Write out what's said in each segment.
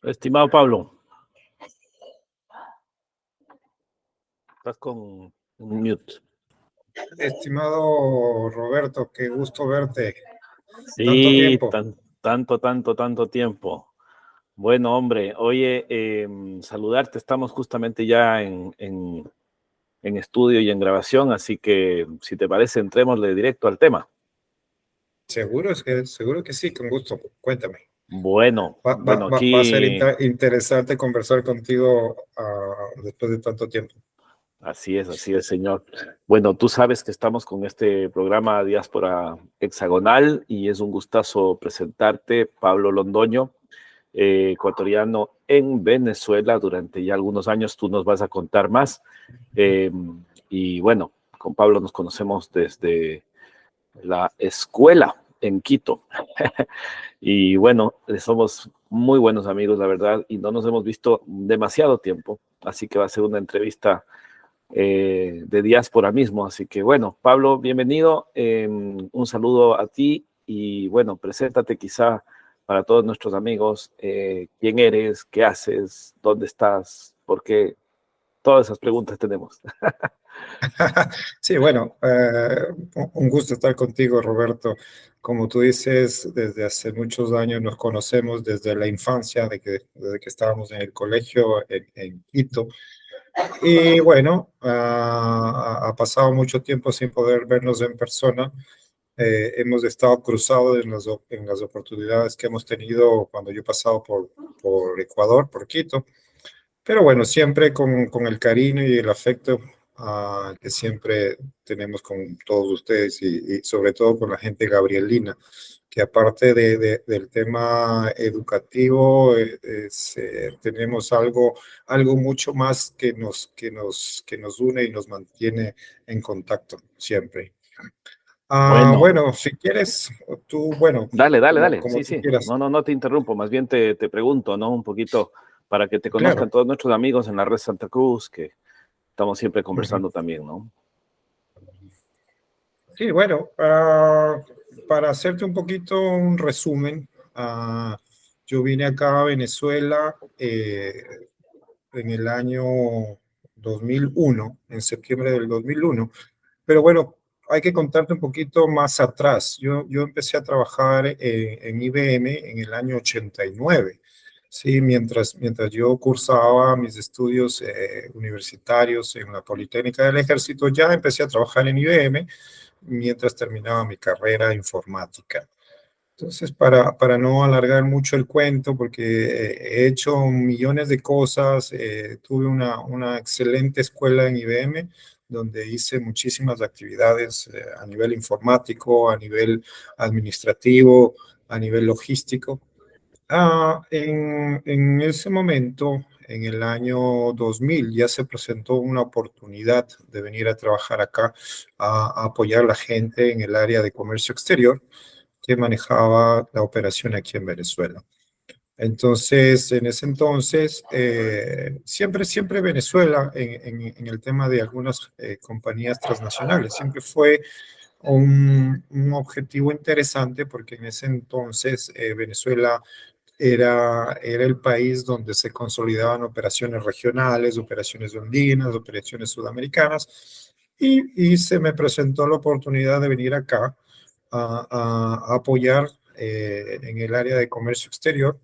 Estimado Pablo, estás con un mute. Estimado Roberto, qué gusto verte. Tanto Sí, tiempo. tanto tiempo. Bueno, hombre, oye, saludarte. Estamos justamente ya en estudio y en grabación, así que si te parece, entrémosle directo al tema. Seguro que sí, con gusto. Cuéntame. Bueno, Va a ser aquí interesante conversar contigo después de tanto tiempo. así es, señor. Bueno, tú sabes que estamos con este programa Diáspora Hexagonal y es un gustazo presentarte, Pablo Londoño, ecuatoriano en Venezuela durante ya algunos años. Tú nos vas a contar más. Y bueno, con Pablo nos conocemos desde la escuela en Quito. Y bueno, somos muy buenos amigos, la verdad, y no nos hemos visto demasiado tiempo. Así que va a ser una entrevista de diáspora mismo. Así que bueno, Pablo, bienvenido. Un saludo a ti y bueno, preséntate quizá para todos nuestros amigos. ¿Quién eres? ¿Qué haces? ¿Dónde estás? ¿Por qué? Todas esas preguntas tenemos. Sí, bueno, un gusto estar contigo, Roberto. Como tú dices, desde hace muchos años nos conocemos desde la infancia, desde que estábamos en el colegio en Quito. Y bueno, ha pasado mucho tiempo sin poder vernos en persona. Hemos estado cruzados en las oportunidades que hemos tenido cuando yo he pasado por Ecuador, por Quito. Pero bueno, siempre con el cariño y el afecto que siempre tenemos con todos ustedes y sobre todo con la gente gabrielina, que aparte del tema educativo, tenemos algo mucho más que nos une y nos mantiene en contacto siempre. Bueno, Bueno, si quieres, tú, bueno, dale. como Sí, tú sí. quieras. No te interrumpo. Más bien te pregunto, ¿no? Un poquito para que te conozcan Claro. todos nuestros amigos en la red Santa Cruz, que estamos siempre Ujú. conversando también, ¿no? Sí, bueno, para hacerte un poquito un resumen, yo vine acá a Venezuela en el año 2001, en septiembre del 2001, pero bueno, hay que contarte un poquito más atrás. Yo empecé a trabajar en IBM en el año 89. Sí, mientras yo cursaba mis estudios universitarios en la Politécnica del Ejército, ya empecé a trabajar en IBM mientras terminaba mi carrera informática. Entonces, para no alargar mucho el cuento, porque he hecho millones de cosas, tuve una excelente escuela en IBM, donde hice muchísimas actividades a nivel informático, a nivel administrativo, a nivel logístico. En ese momento, en el año 2000, ya se presentó una oportunidad de venir a trabajar acá, a apoyar a la gente en el área de comercio exterior que manejaba la operación aquí en Venezuela. Entonces, en ese entonces, siempre Venezuela, en el tema de algunas compañías transnacionales, siempre fue un objetivo interesante porque en ese entonces Venezuela era el país donde se consolidaban operaciones regionales, operaciones andinas, operaciones sudamericanas, y se me presentó la oportunidad de venir acá a apoyar en el área de comercio exterior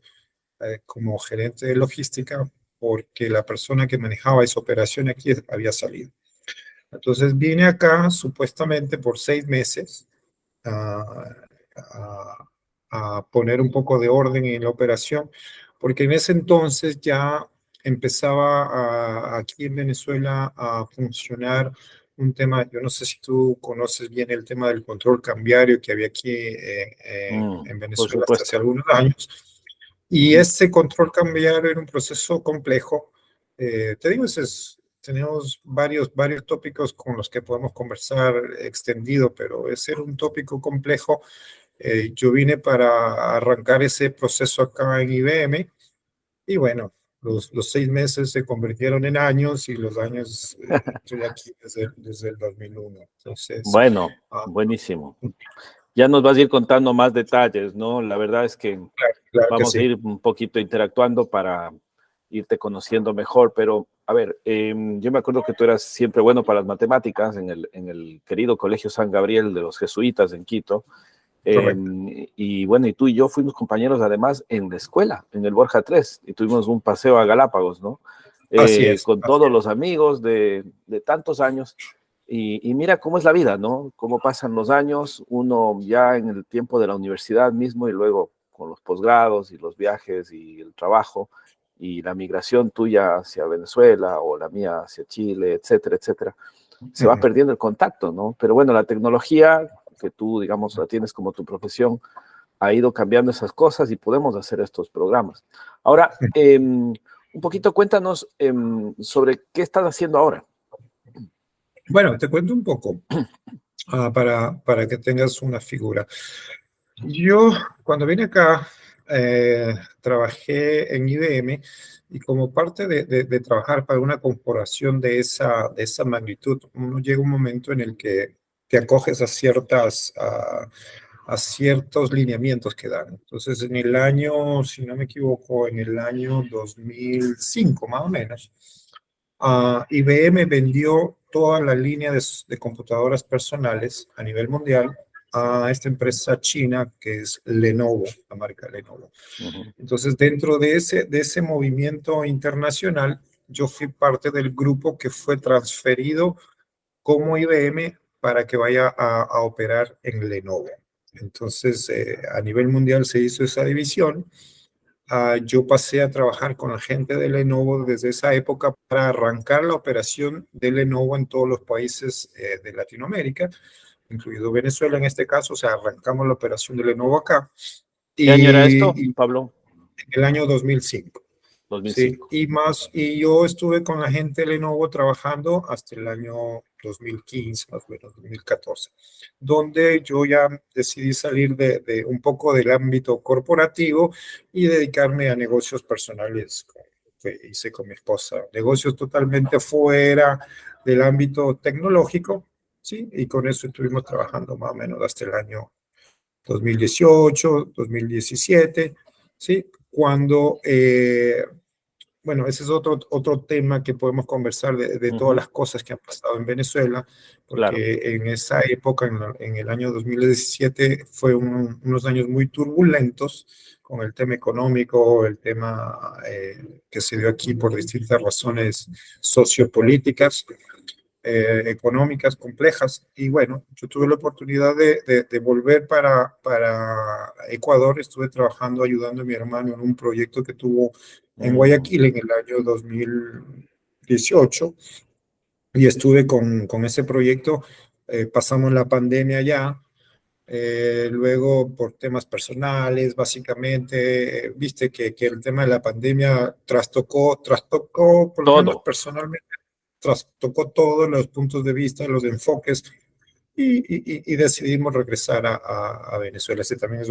como gerente de logística, porque la persona que manejaba esa operación aquí había salido. Entonces vine acá supuestamente por 6 meses a, a- a poner un poco de orden en la operación, porque en ese entonces ya empezaba aquí en Venezuela a funcionar un tema, yo no sé si tú conoces bien el tema del control cambiario que había aquí en Por Venezuela hasta hace supuesto. algunos años, y Ujú. ese control cambiario era un proceso complejo. Te digo, tenemos varios tópicos con los que podemos conversar extendido, pero ese era un tópico complejo. Yo vine para arrancar ese proceso acá en IBM y bueno, los 6 meses se convirtieron en años y los años, estoy aquí desde el 2001. Entonces, Bueno, ah, buenísimo. Ya nos vas a ir contando más detalles, ¿no? La verdad es que claro que vamos a sí. ir un poquito interactuando para irte conociendo mejor, pero a ver, yo me acuerdo que tú eras siempre bueno para las matemáticas en el querido Colegio San Gabriel de los Jesuitas en Quito. Correcto. Y bueno, y tú y yo fuimos compañeros además en la escuela, en el Borja 3, y tuvimos un paseo a Galápagos, ¿no? Así es, Con así todos es. los amigos de tantos años. Y mira cómo es la vida, ¿no? Cómo pasan los años, uno ya en el tiempo de la universidad mismo y luego con los posgrados y los viajes y el trabajo y la migración tuya hacia Venezuela o la mía hacia Chile, etcétera, etcétera, se va Ujú. perdiendo el contacto, ¿no? Pero bueno, la tecnología que tú, digamos, la tienes como tu profesión, ha ido cambiando esas cosas y podemos hacer estos programas. Ahora, un poquito cuéntanos sobre qué estás haciendo ahora. Bueno, te cuento un poco para que tengas una figura. Yo, cuando vine acá, trabajé en IBM y como parte de trabajar para una corporación de esa magnitud, uno llega un momento en el que te acoges a ciertos lineamientos que dan. Entonces, en el año, si no me equivoco, en el año 2005 más o menos, IBM vendió toda la línea de computadoras personales a nivel mundial a esta empresa china que es Lenovo, la marca Lenovo. Uh -huh. Entonces, dentro de ese movimiento internacional, yo fui parte del grupo que fue transferido como IBM para que vaya a operar en Lenovo. Entonces, a nivel mundial se hizo esa división. Yo pasé a trabajar con la gente de Lenovo desde esa época para arrancar la operación de Lenovo en todos los países de Latinoamérica, incluido Venezuela en este caso. O sea, arrancamos la operación de Lenovo acá ¿Qué año era esto, y Pablo? en el año 2005. Sí, 2005. y yo estuve con la gente de Lenovo trabajando hasta el año 2015, más o menos, 2014, donde yo ya decidí salir de un poco del ámbito corporativo y dedicarme a negocios personales que hice con mi esposa, negocios totalmente fuera del ámbito tecnológico, ¿sí? Y con eso estuvimos trabajando más o menos hasta el año 2018, 2017, ¿sí? Cuando bueno, ese es otro tema que podemos conversar de Uh todas -huh. las cosas que han pasado en Venezuela, Claro, porque en esa época, en el año 2017, fue unos años muy turbulentos con el tema económico, el tema que se dio aquí por distintas razones sociopolíticas, económicas complejas. Y bueno, yo tuve la oportunidad de volver para Ecuador. Estuve trabajando, ayudando a mi hermano en un proyecto que tuvo en Guayaquil en el año 2018 y estuve con ese proyecto. Pasamos la pandemia allá. Luego, por temas personales, básicamente, viste que el tema de la pandemia trastocó, por lo menos todo. personalmente, trastocó todos los puntos de vista, los enfoques, y decidimos regresar a Venezuela. Ese también es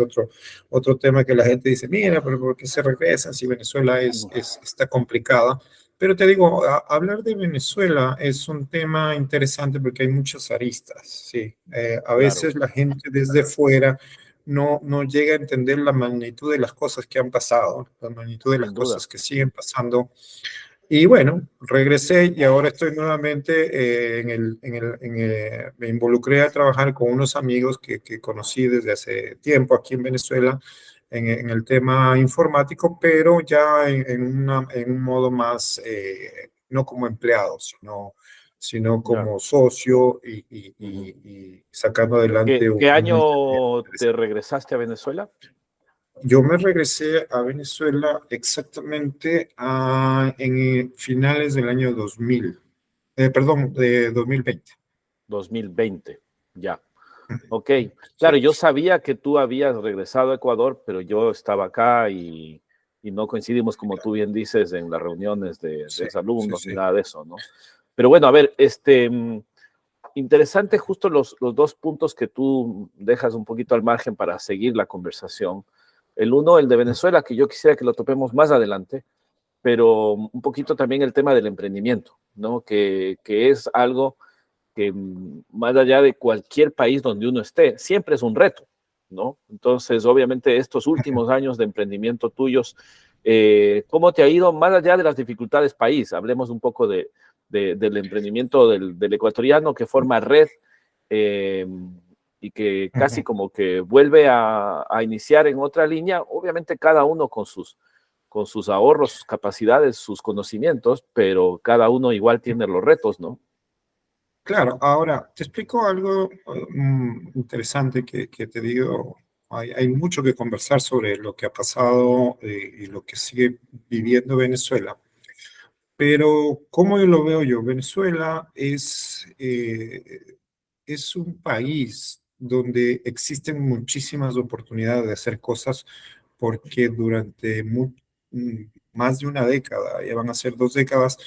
otro tema que la gente dice, mira, pero ¿por qué se regresan si Venezuela está complicada? Pero te digo, hablar de Venezuela es un tema interesante porque hay muchas aristas, ¿sí? A Claro, veces la gente desde fuera no llega a entender la magnitud de las cosas que han pasado, la magnitud de las sin duda. cosas que siguen pasando. Y bueno, regresé y ahora estoy nuevamente me involucré a trabajar con unos amigos que conocí desde hace tiempo aquí en Venezuela en el tema informático, pero ya en un modo más, no como empleado, sino Ya. como socio Uh -huh. y sacando adelante ¿Qué un año te proyecto. regresaste a Venezuela? Yo me regresé a Venezuela exactamente en finales del año 2000, perdón, de 2020. 2020. Ya. Ok. Sí, Claro, yo sabía que tú habías regresado a Ecuador, pero yo estaba acá y no coincidimos, como tú bien dices, en las reuniones de sí, sí, exalumnos ni sí. nada de eso, ¿no? Pero bueno, a ver, interesante justo los dos puntos que tú dejas un poquito al margen para seguir la conversación. El uno, el de Venezuela, que yo quisiera que lo topemos más adelante, pero un poquito también el tema del emprendimiento, ¿no? Que es algo que más allá de cualquier país donde uno esté, siempre es un reto, ¿no? Entonces, obviamente, estos últimos años de emprendimiento tuyos, ¿cómo te ha ido más allá de las dificultades país? Hablemos un poco del emprendimiento del ecuatoriano que forma red eh, y que casi como que vuelve a iniciar en otra línea, obviamente cada uno con sus ahorros, sus capacidades, sus conocimientos, pero cada uno igual tiene los retos, ¿no? Claro, ahora te explico algo interesante que te digo. Hay mucho que conversar sobre lo que ha pasado y lo que sigue viviendo Venezuela. Pero, ¿cómo yo lo veo yo? Venezuela es un país donde existen muchísimas oportunidades de hacer cosas porque durante más de una década, ya van a ser 2 décadas,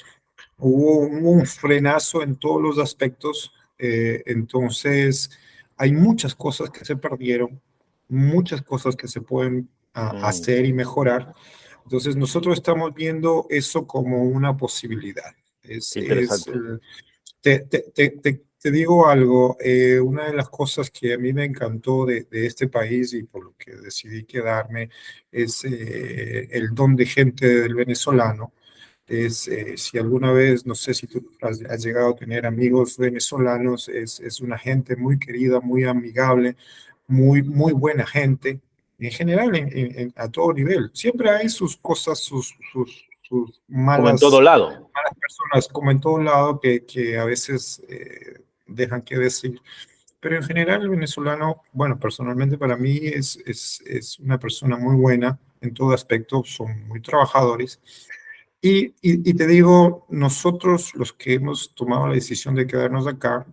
hubo un frenazo en todos los aspectos. Entonces, hay muchas cosas que se perdieron, muchas cosas que se pueden Mm, hacer y mejorar. Entonces, nosotros estamos viendo eso como una posibilidad. qué interesante. Te digo algo, una de las cosas que a mí me encantó de este país y por lo que decidí quedarme es el don de gente del venezolano. Si alguna vez, no sé si tú has llegado a tener amigos venezolanos, es una gente muy querida, muy amigable, muy buena gente, en general, a todo nivel. Siempre hay sus cosas, sus Como en todo lado. malas personas, como en todo lado, que a veces dejan que decir. Pero en general el venezolano, bueno, personalmente para mí es una persona muy buena en todo aspecto, son muy trabajadores. Y te digo, nosotros los que hemos tomado la decisión de quedarnos acá,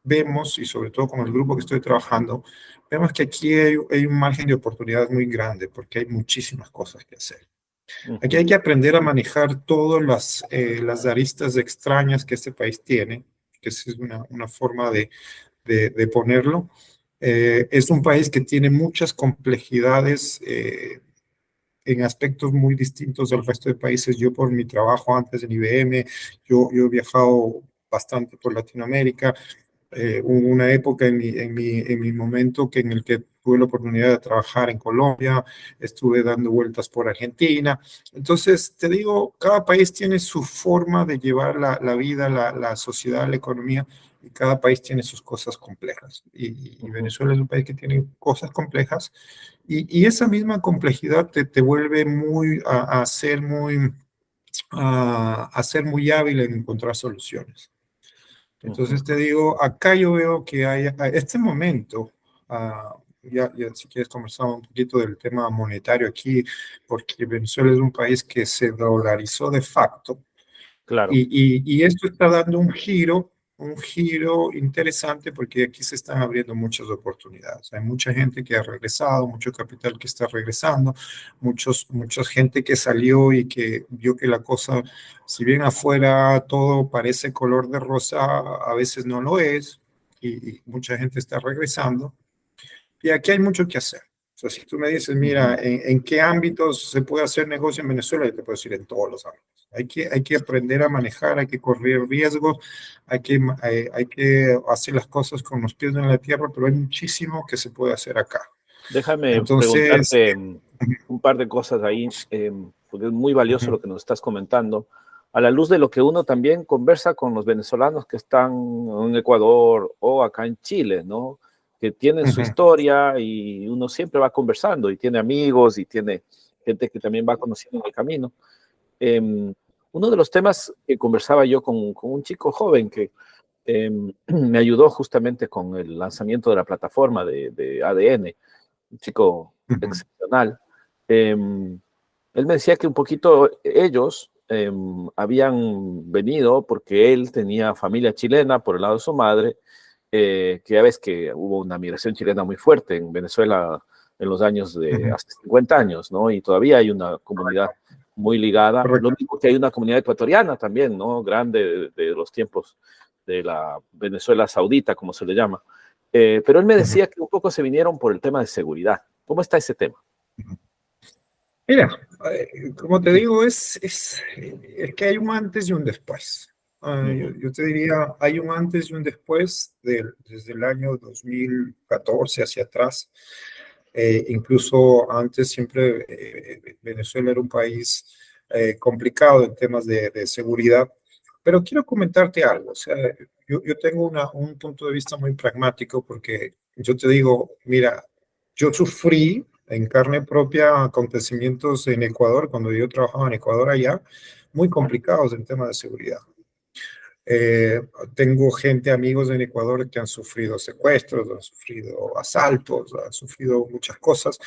vemos, y sobre todo con el grupo que estoy trabajando, vemos que aquí hay un margen de oportunidad muy grande porque hay muchísimas cosas que hacer. Aquí Ujú, hay que aprender a manejar todas las aristas extrañas que este país tiene, que esa es una forma de ponerlo. Es un país que tiene muchas complejidades en aspectos muy distintos del resto de países. Yo por mi trabajo antes en IBM, yo he viajado bastante por Latinoamérica. Hubo una época en mi momento en el que tuve la oportunidad de trabajar en Colombia, estuve dando vueltas por Argentina. Entonces, te digo, cada país tiene su forma de llevar la vida, la sociedad, la economía, y cada país tiene sus cosas complejas. Y ujú, Venezuela es un país que tiene cosas complejas, y esa misma complejidad te vuelve a ser muy hábil en encontrar soluciones. ujú. Entonces te digo, acá yo veo que hay a este momento, ya si quieres conversar un poquito del tema monetario aquí, porque Venezuela es un país que se dolarizó de facto, Claro. y esto está dando un giro interesante porque aquí se están abriendo muchas oportunidades. Hay mucha gente que ha regresado, mucho capital que está regresando, mucha gente que salió y que vio que la cosa, si bien afuera todo parece color de rosa, a veces no lo es, y mucha gente está regresando. Y aquí hay mucho que hacer. O sea, si tú me dices, mira, Ujú, ¿en qué ámbitos se puede hacer negocio en Venezuela? Yo te puedo decir en todos los ámbitos. Hay que aprender a manejar, hay que correr riesgos, hay que hacer las cosas con los pies en la tierra, pero hay muchísimo que se puede hacer acá. déjame Entonces, preguntarte un par de cosas ahí, porque es muy valioso ujú, lo que nos estás comentando. A la luz de lo que uno también conversa con los venezolanos que están en Ecuador o acá en Chile, ¿no? Que tienen su ujú, historia y uno siempre va conversando y tiene amigos y tiene gente que también va conociendo en el camino. Eh, Uno de los temas que conversaba yo con un chico joven que me ayudó justamente con el lanzamiento de la plataforma de ADN, un chico ujú, excepcional. Eh, Él me decía que un poquito ellos habían venido porque él tenía familia chilena por el lado de su madre, que ya ves que hubo una migración chilena muy fuerte en Venezuela en los años de ujú. hace 50 años, ¿no? Y todavía hay una comunidad Correcto, muy ligada, lo correcto. mismo que hay una comunidad ecuatoriana también, ¿no? Grande de los tiempos de la Venezuela saudita, como se le llama. Pero él me Ujú. decía que un poco se vinieron por el tema de seguridad. ¿Cómo está ese tema? Mira, como te digo, es que hay un antes y un después. Ujú, Yo te diría, hay un antes y un después desde el año 2014 hacia atrás. Incluso antes siempre Venezuela era un país complicado en temas de seguridad. Pero quiero comentarte algo. O sea, yo tengo un punto de vista muy pragmático porque yo te digo, mira, yo sufrí en carne propia acontecimientos en Ecuador, cuando yo trabajaba en Ecuador allá, muy complicados en tema de seguridad. Eh, Tengo gente, amigos en Ecuador que han sufrido secuestros, han sufrido asaltos, han sufrido muchas cosas.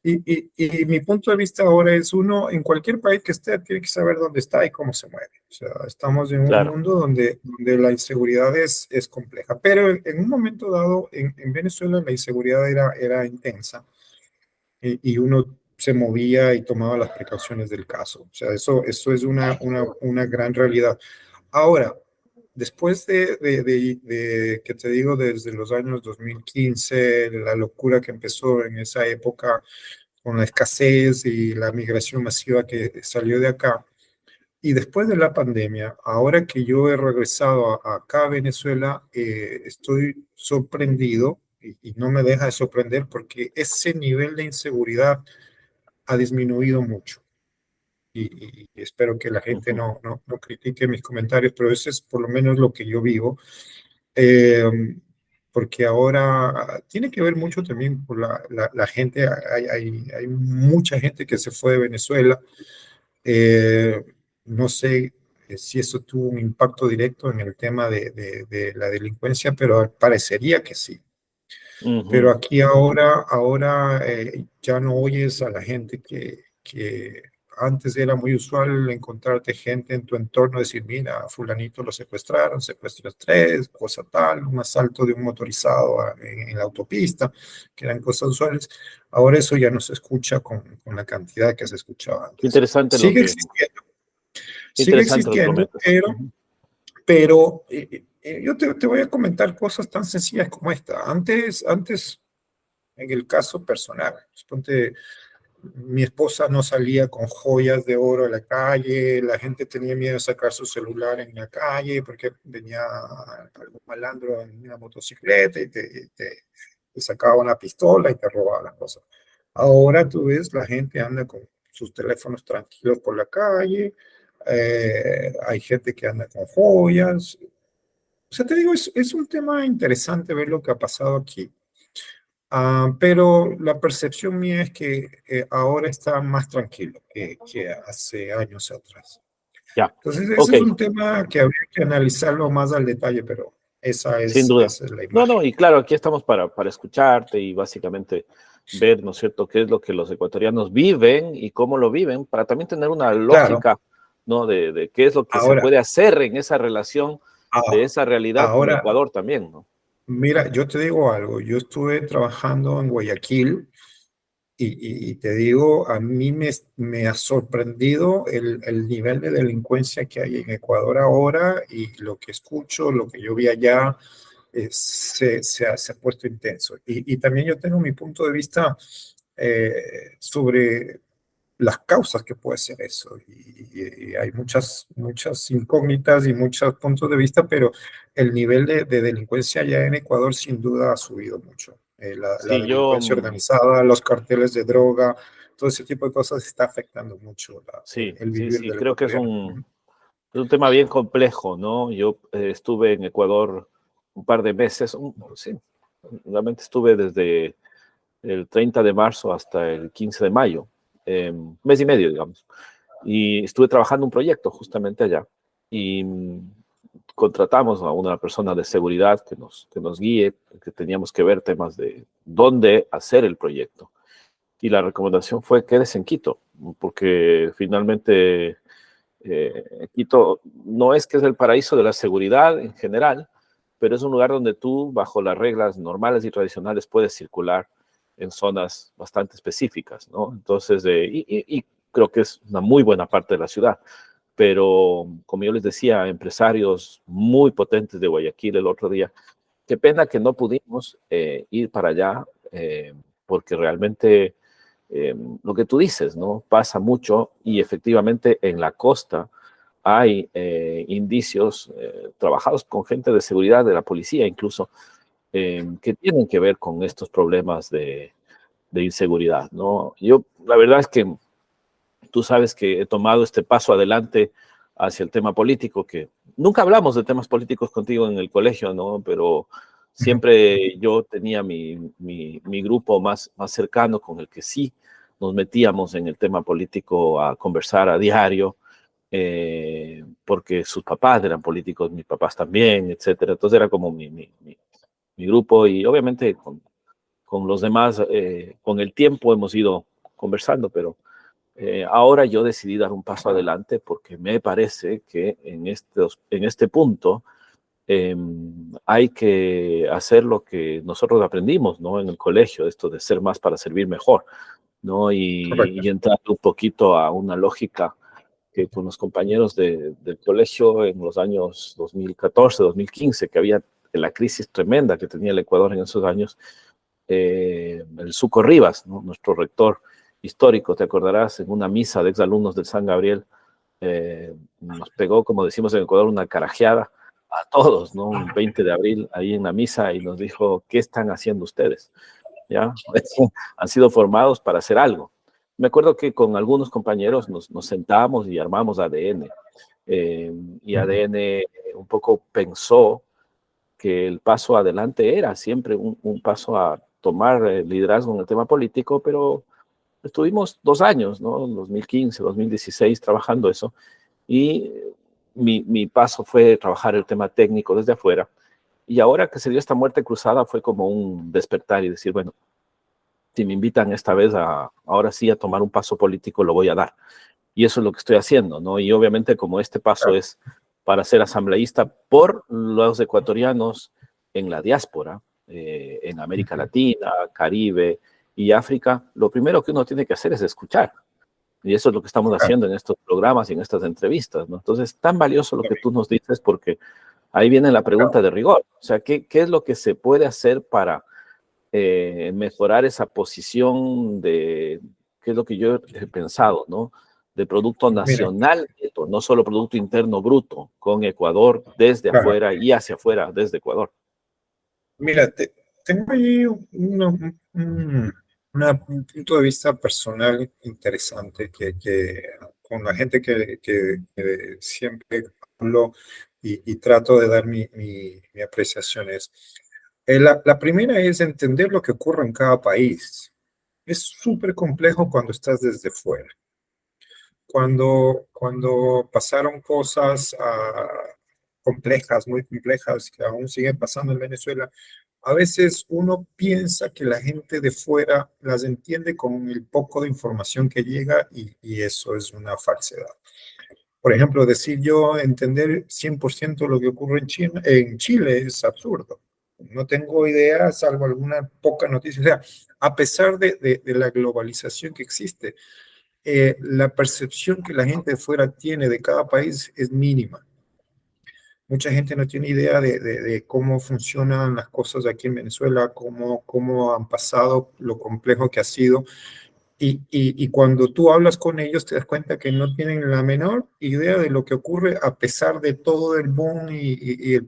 Y mi punto de vista ahora es uno, en cualquier país que esté, tiene que saber dónde está y cómo se mueve. O sea, estamos en un claro, mundo donde la inseguridad es compleja. Pero en un momento dado, en Venezuela la inseguridad era intensa y uno se movía y tomaba las precauciones del caso. O sea, eso es una gran realidad. Ahora, después que te digo, desde los años 2015, la locura que empezó en esa época con la escasez y la migración masiva que salió de acá, y después de la pandemia, ahora que yo he regresado acá a Venezuela, estoy sorprendido y no me deja de sorprender porque ese nivel de inseguridad ha disminuido mucho. Y espero que la gente ujú, no critique mis comentarios, pero eso es por lo menos lo que yo vivo. Eh, Porque ahora tiene que ver mucho también por la gente, hay mucha gente que se fue de Venezuela. Eh, no sé si eso tuvo un impacto directo en el tema de la delincuencia, pero parecería que sí. Pero ujú. aquí ahora ya no oyes a la gente que antes era muy usual encontrarte gente en tu entorno, decir, mira, fulanito lo secuestraron, secuestros tres, cosa tal, un asalto de un motorizado en la autopista, que eran cosas usuales. Ahora eso ya no se escucha con la cantidad que se escuchaba Qué antes. interesante lo Sigue que, existiendo, qué sigue interesante lo que existiendo, comentas. pero yo te voy a comentar cosas tan sencillas como esta. Antes en el caso personal, pues, ponte, mi esposa no salía con joyas de oro a la calle, la gente tenía miedo de sacar su celular en la calle porque venía algún malandro en una motocicleta y te sacaba una pistola y te robaba las cosas. Ahora tú ves, la gente anda con sus teléfonos tranquilos por la calle, hay gente que anda con joyas. O sea, te digo, es un tema interesante ver lo que ha pasado aquí. Pero la percepción mía es que ahora está más tranquilo que hace años atrás. Ya, Entonces, ese ok, es un tema que habría que analizarlo más al detalle, pero sin duda. esa es la No, imagen. no, y claro, aquí estamos para escucharte y básicamente ver, ¿no es cierto?, qué es lo que los ecuatorianos viven y cómo lo viven, para también tener una Claro, lógica, ¿no?, de qué es lo que se ahora, puede hacer en esa relación de ah, esa realidad con ahora, Ecuador también, ¿no? mira, yo te digo algo, yo estuve trabajando en Guayaquil. Y te digo, a mí me ha sorprendido el nivel de delincuencia que hay en Ecuador ahora y lo que escucho, lo que yo vi allá, se ha puesto intenso. Y también yo tengo mi punto de vista sobre las causas que puede ser eso. Y hay muchas incógnitas y muchos puntos de vista, pero el nivel de delincuencia allá en Ecuador sin duda ha subido mucho. La Sí, yo, delincuencia organizada, los carteles de droga, todo ese tipo de cosas está afectando mucho sí, el sí, vivir sí, del creo que ecuatoriano. es un tema bien complejo, ¿no? Yo estuve en Ecuador un par de meses, sí, realmente estuve desde el 30 de marzo hasta el 15 de mayo, mes y medio, digamos. Y estuve trabajando un proyecto justamente allá y contratamos a una persona de seguridad que nos guíe, que teníamos que ver temas de dónde hacer el proyecto. Y la recomendación fue quédese en Quito, porque finalmente Quito no es que es el paraíso de la seguridad en general, pero es un lugar donde tú, bajo las reglas normales y tradicionales, puedes circular en zonas bastante específicas, ¿no? Entonces, y creo que es una muy buena parte de la ciudad. Pero, como yo les decía, empresarios muy potentes de Guayaquil el otro día, qué pena que no pudimos ir para allá, porque realmente lo que tú dices, ¿no? Pasa mucho y efectivamente en la costa hay indicios trabajados con gente de seguridad, de la policía incluso, que tienen que ver con estos problemas de inseguridad, ¿no? Yo, la verdad es que tú sabes que he tomado este paso adelante hacia el tema político, que nunca hablamos de temas políticos contigo en el colegio, ¿no? Pero Ujú. siempre yo tenía mi grupo más cercano con el que sí nos metíamos en el tema político a conversar a diario, porque sus papás eran políticos, mis papás también, etcétera. Entonces era como mi grupo y obviamente con los demás, con el tiempo hemos ido conversando, pero ahora yo decidí dar un paso adelante porque me parece que en este punto eh, hay que hacer lo que nosotros aprendimos, ¿no? En el colegio, esto de ser más para servir mejor, ¿no? Correcto. Y entrar un poquito a una lógica que con los compañeros del colegio en los años 2014, 2015, que había la crisis tremenda que tenía el Ecuador en esos años, el Suco Rivas, ¿no? Nuestro rector histórico, te acordarás, en una misa de exalumnos del San Gabriel, nos pegó, como decimos en Ecuador, una carajeada a todos, ¿no? Un 20 de abril ahí en la misa y nos dijo, ¿qué están haciendo ustedes? ¿Ya? Han sido formados para hacer algo. Me acuerdo que con algunos compañeros nos sentamos y armamos ADN. Y Ujú. ADN un poco pensó que el paso adelante era siempre un paso a tomar liderazgo en el tema político, pero estuvimos 2 años, ¿no? 2015, 2016 trabajando eso, y mi paso fue trabajar el tema técnico desde afuera, y ahora que se dio esta muerte cruzada fue como un despertar y decir, bueno, si me invitan esta vez ahora sí a tomar un paso político, lo voy a dar. Y eso es lo que estoy haciendo, ¿no? Y obviamente como este paso Claro. es para ser asambleísta por los ecuatorianos en la diáspora, en América Ujú. Latina, Caribe y África, lo primero que uno tiene que hacer es escuchar. Y eso es lo que estamos Claro. haciendo en estos programas y en estas entrevistas, ¿no? Entonces, tan valioso lo que tú nos dices porque ahí viene la Claro. pregunta de rigor. O sea, ¿qué es lo que se puede hacer para mejorar esa posición de, qué es lo que yo he pensado, ¿no? De producto Mira, nacional, neto, no solo producto interno bruto, con Ecuador desde claro. afuera y hacia afuera desde Ecuador. Mira, tengo ahí un punto de vista personal interesante que con la gente que siempre hablo y trato de dar mi apreciación es, la primera es entender lo que ocurre en cada país. Es súper complejo cuando estás desde fuera. Cuando pasaron cosas complejas, muy complejas, que aún siguen pasando en Venezuela, a veces uno piensa que la gente de fuera las entiende con el poco de información que llega y eso es una falsedad. Por ejemplo, decir yo entender 100% lo que ocurre en Chile es absurdo. No tengo idea, salvo alguna poca noticia. O sea, a pesar de la globalización que existe, la percepción que la gente de fuera tiene de cada país es mínima. Mucha gente no tiene idea de cómo funcionan las cosas aquí en Venezuela, cómo han pasado, lo complejo que ha sido. Y cuando tú hablas con ellos, te das cuenta que no tienen la menor idea de lo que ocurre a pesar de todo el boom y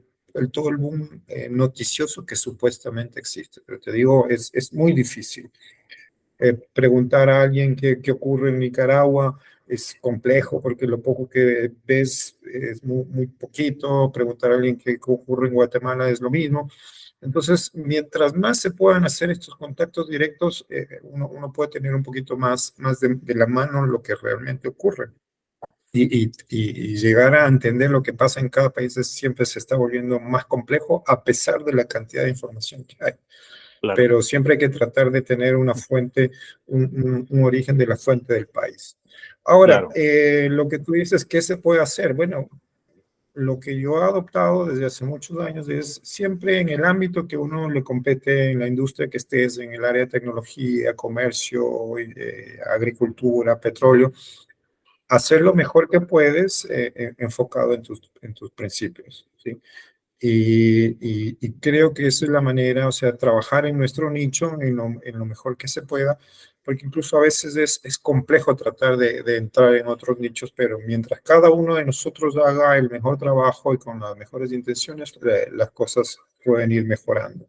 todo el boom noticioso que supuestamente existe. Pero te digo, es muy difícil. Preguntar a alguien qué ocurre en Nicaragua es complejo porque lo poco que ves es muy poquito. Preguntar a alguien qué ocurre en Guatemala es lo mismo. Entonces, mientras más se puedan hacer estos contactos directos, uno puede tener un poquito más de la mano lo que realmente ocurre. Y llegar a entender lo que pasa en cada país siempre se está volviendo más complejo a pesar de la cantidad de información que hay, Claro, pero siempre hay que tratar de tener una fuente, un origen de la fuente del país. Ahora, claro, lo que tú dices, ¿qué se puede hacer? Bueno, lo que yo he adoptado desde hace muchos años es siempre en el ámbito que uno le compete, en la industria que estés, en el área de tecnología, comercio, agricultura, petróleo, hacer lo mejor que puedes enfocado en tus principios, ¿sí? Y creo que esa es la manera, o sea, trabajar en nuestro nicho en lo mejor que se pueda, porque incluso a veces es complejo tratar de entrar en otros nichos, pero mientras cada uno de nosotros haga el mejor trabajo y con las mejores intenciones, las cosas pueden ir mejorando.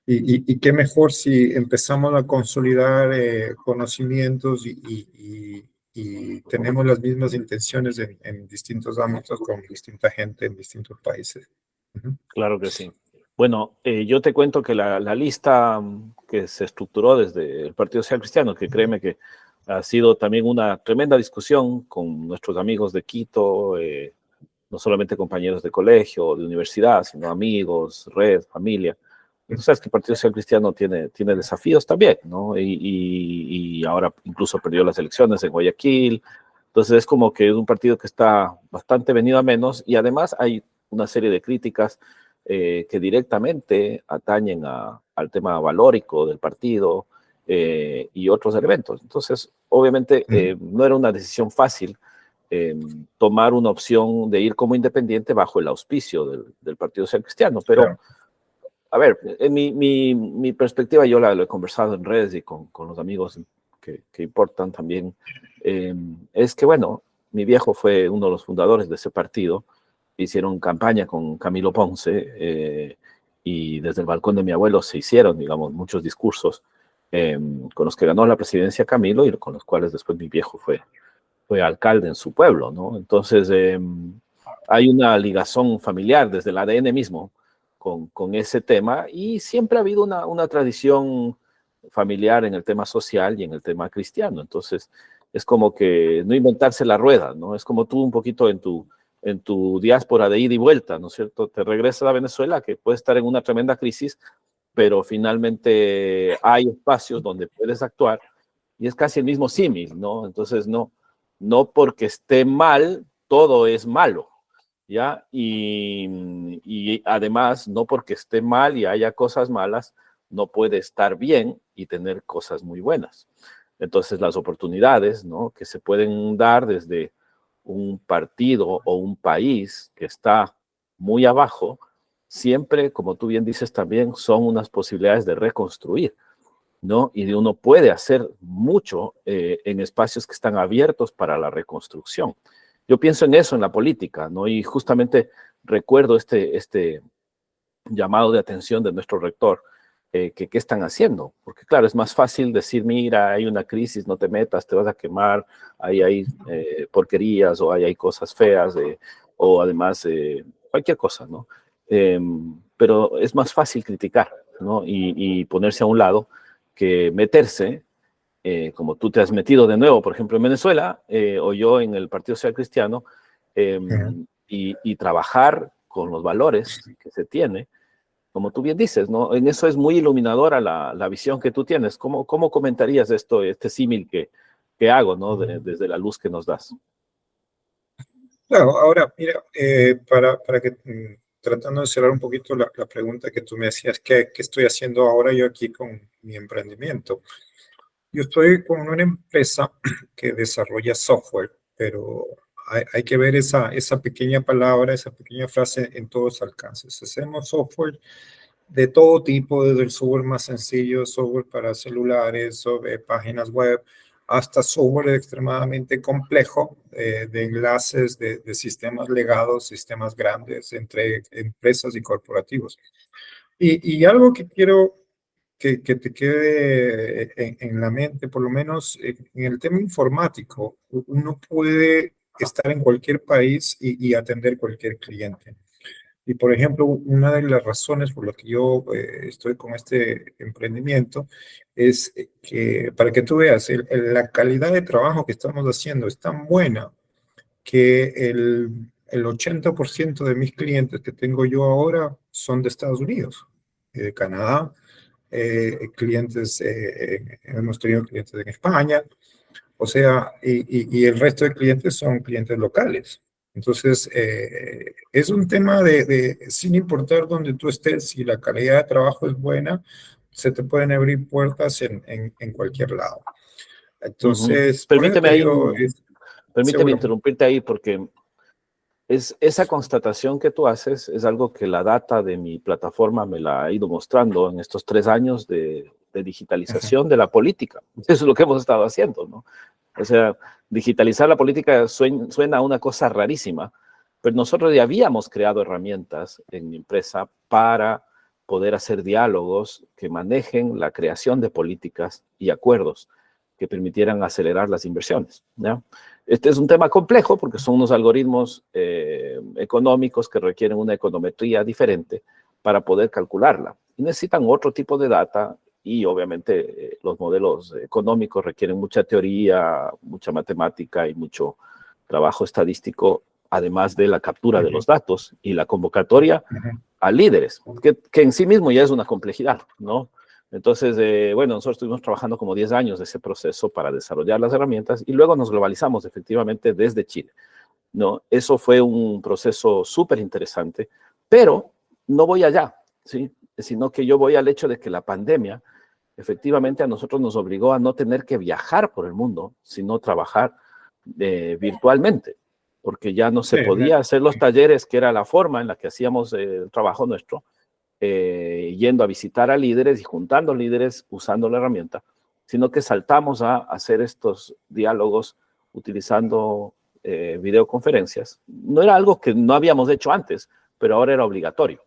Y qué mejor si empezamos a consolidar conocimientos y tenemos las mismas intenciones en distintos ámbitos con distinta gente en distintos países. Ujú. Claro que sí. Bueno, yo te cuento que la lista que se estructuró desde el Partido Social Cristiano, que créeme que ha sido también una tremenda discusión con nuestros amigos de Quito, no solamente compañeros de colegio o de universidad, sino amigos, red, familia. Tú sabes que el Partido Social Cristiano tiene desafíos también, ¿no? Y ahora incluso perdió las elecciones en Guayaquil. Entonces es como que es un partido que está bastante venido a menos y además hay una serie de críticas que directamente atañen al tema valórico del partido y otros elementos. Entonces, obviamente, no era una decisión fácil tomar una opción de ir como independiente bajo el auspicio del Partido Social Cristiano, pero Claro. a ver, en mi perspectiva yo lo he conversado en redes y con los amigos que importan también, es que, bueno, mi viejo fue uno de los fundadores de ese partido, hicieron campaña con Camilo Ponce y desde el balcón de mi abuelo se hicieron, digamos, muchos discursos con los que ganó la presidencia Camilo y con los cuales después mi viejo fue alcalde en su pueblo, ¿no? Entonces, hay una ligazón familiar desde el ADN mismo con ese tema y siempre ha habido una tradición familiar en el tema social y en el tema cristiano. Entonces, es como que no inventarse la rueda, ¿no? Es como tú un poquito en tu diáspora de ida y vuelta, ¿no es cierto? Te regresas a Venezuela, que puede estar en una tremenda crisis, pero finalmente hay espacios donde puedes actuar y es casi el mismo símil, ¿no? Entonces, no porque esté mal, todo es malo, ¿ya? Y además, no porque esté mal y haya cosas malas, no puede estar bien y tener cosas muy buenas. Entonces, las oportunidades, ¿no? Que se pueden dar desde un partido o un país que está muy abajo, siempre, como tú bien dices también, son unas posibilidades de reconstruir, ¿no? Y uno puede hacer mucho en espacios que están abiertos para la reconstrucción. Yo pienso en eso en la política, ¿no? Y justamente recuerdo este llamado de atención de nuestro rector, que qué están haciendo. Porque claro, es más fácil decir, mira, hay una crisis, no te metas, te vas a quemar, ahí hay porquerías o ahí hay cosas feas, o además cualquier cosa, ¿no? Pero es más fácil criticar, ¿no? Y ponerse a un lado que meterse, como tú te has metido de nuevo, por ejemplo, en Venezuela, o yo en el Partido Social Cristiano, eh, y trabajar con los valores que se tiene, como tú bien dices, ¿no? En eso es muy iluminadora la visión que tú tienes. ¿Cómo comentarías esto, este símil que hago, ¿no? Desde la luz que nos das. Claro, ahora, mira, para que, tratando de cerrar un poquito la pregunta que tú me hacías, ¿qué estoy haciendo ahora yo aquí con mi emprendimiento? Yo estoy con una empresa que desarrolla software, pero hay que ver esa pequeña palabra, esa pequeña frase en todos alcances. Hacemos software de todo tipo, desde el software más sencillo, software para celulares, sobre páginas web, hasta software extremadamente complejo de enlaces de sistemas legados, sistemas grandes entre empresas y corporativos. Y algo que quiero que te quede en la mente, por lo menos en el tema informático, uno puede estar en cualquier país y atender cualquier cliente. Y por ejemplo, una de las razones por las que yo estoy con este emprendimiento es que, para que tú veas, la calidad de trabajo que estamos haciendo es tan buena que el 80% de mis clientes que tengo yo ahora son de Estados Unidos, de Canadá, clientes, hemos tenido clientes en España, o sea, y el resto de clientes son clientes locales. Entonces, es un tema sin importar dónde tú estés, si la calidad de trabajo es buena, se te pueden abrir puertas en cualquier lado. Ujú. Entonces, por eso Permíteme te ahí, digo, permíteme seguro. interrumpirte ahí porque esa constatación que tú haces es algo que la data de mi plataforma me la ha ido mostrando en estos 3 años de de digitalización de la política. Eso es lo que hemos estado haciendo, ¿no? O sea, digitalizar la política suena a una cosa rarísima, pero nosotros ya habíamos creado herramientas en mi empresa para poder hacer diálogos que manejen la creación de políticas y acuerdos que permitieran acelerar las inversiones, ¿ya? Este es un tema complejo porque son unos algoritmos económicos que requieren una econometría diferente para poder calcularla. Y necesitan otro tipo de data y obviamente los modelos económicos requieren mucha teoría, mucha matemática y mucho trabajo estadístico, además de la captura de los datos y la convocatoria a líderes, que en sí mismo ya es una complejidad, ¿no? Entonces, bueno, nosotros estuvimos trabajando como 10 años de ese proceso para desarrollar las herramientas y luego nos globalizamos efectivamente desde Chile, ¿no? Eso fue un proceso súper interesante, pero no voy allá, ¿sí? Sino que yo voy al hecho de que la pandemia efectivamente a nosotros nos obligó a no tener que viajar por el mundo, sino trabajar virtualmente, porque ya no se podía hacer los talleres, que era la forma en la que hacíamos el trabajo nuestro, yendo a visitar a líderes y juntando líderes usando la herramienta, sino que saltamos a hacer estos diálogos utilizando videoconferencias. No era algo que no habíamos hecho antes, pero ahora era obligatorio,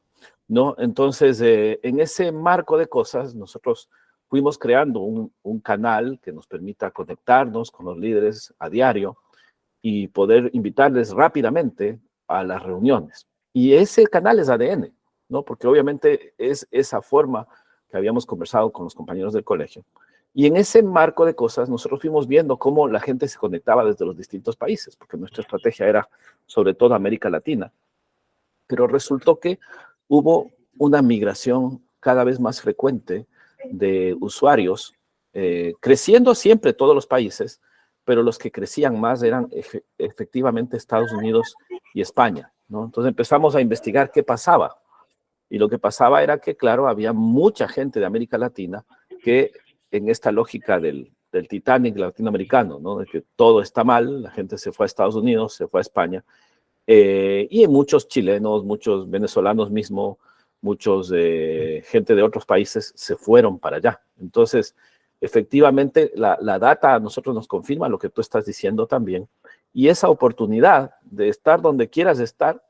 ¿no? Entonces, en ese marco de cosas, nosotros fuimos creando un canal que nos permita conectarnos con los líderes a diario y poder invitarles rápidamente a las reuniones. Y ese canal es ADN, ¿no? Porque obviamente es esa forma que habíamos conversado con los compañeros del colegio. Y en ese marco de cosas, nosotros fuimos viendo cómo la gente se conectaba desde los distintos países, porque nuestra estrategia era sobre todo América Latina. Pero resultó que hubo una migración cada vez más frecuente de usuarios, creciendo siempre todos los países, pero los que crecían más eran efectivamente Estados Unidos y España, ¿no? Entonces empezamos a investigar qué pasaba. Y lo que pasaba era que, claro, había mucha gente de América Latina que en esta lógica del Titanic latinoamericano, ¿no? De que todo está mal, la gente se fue a Estados Unidos, se fue a España, y muchos chilenos, muchos venezolanos mismo, muchos gente de otros países se fueron para allá. Entonces, efectivamente, la data a nosotros nos confirma lo que tú estás diciendo también. Y esa oportunidad de estar donde quieras estar,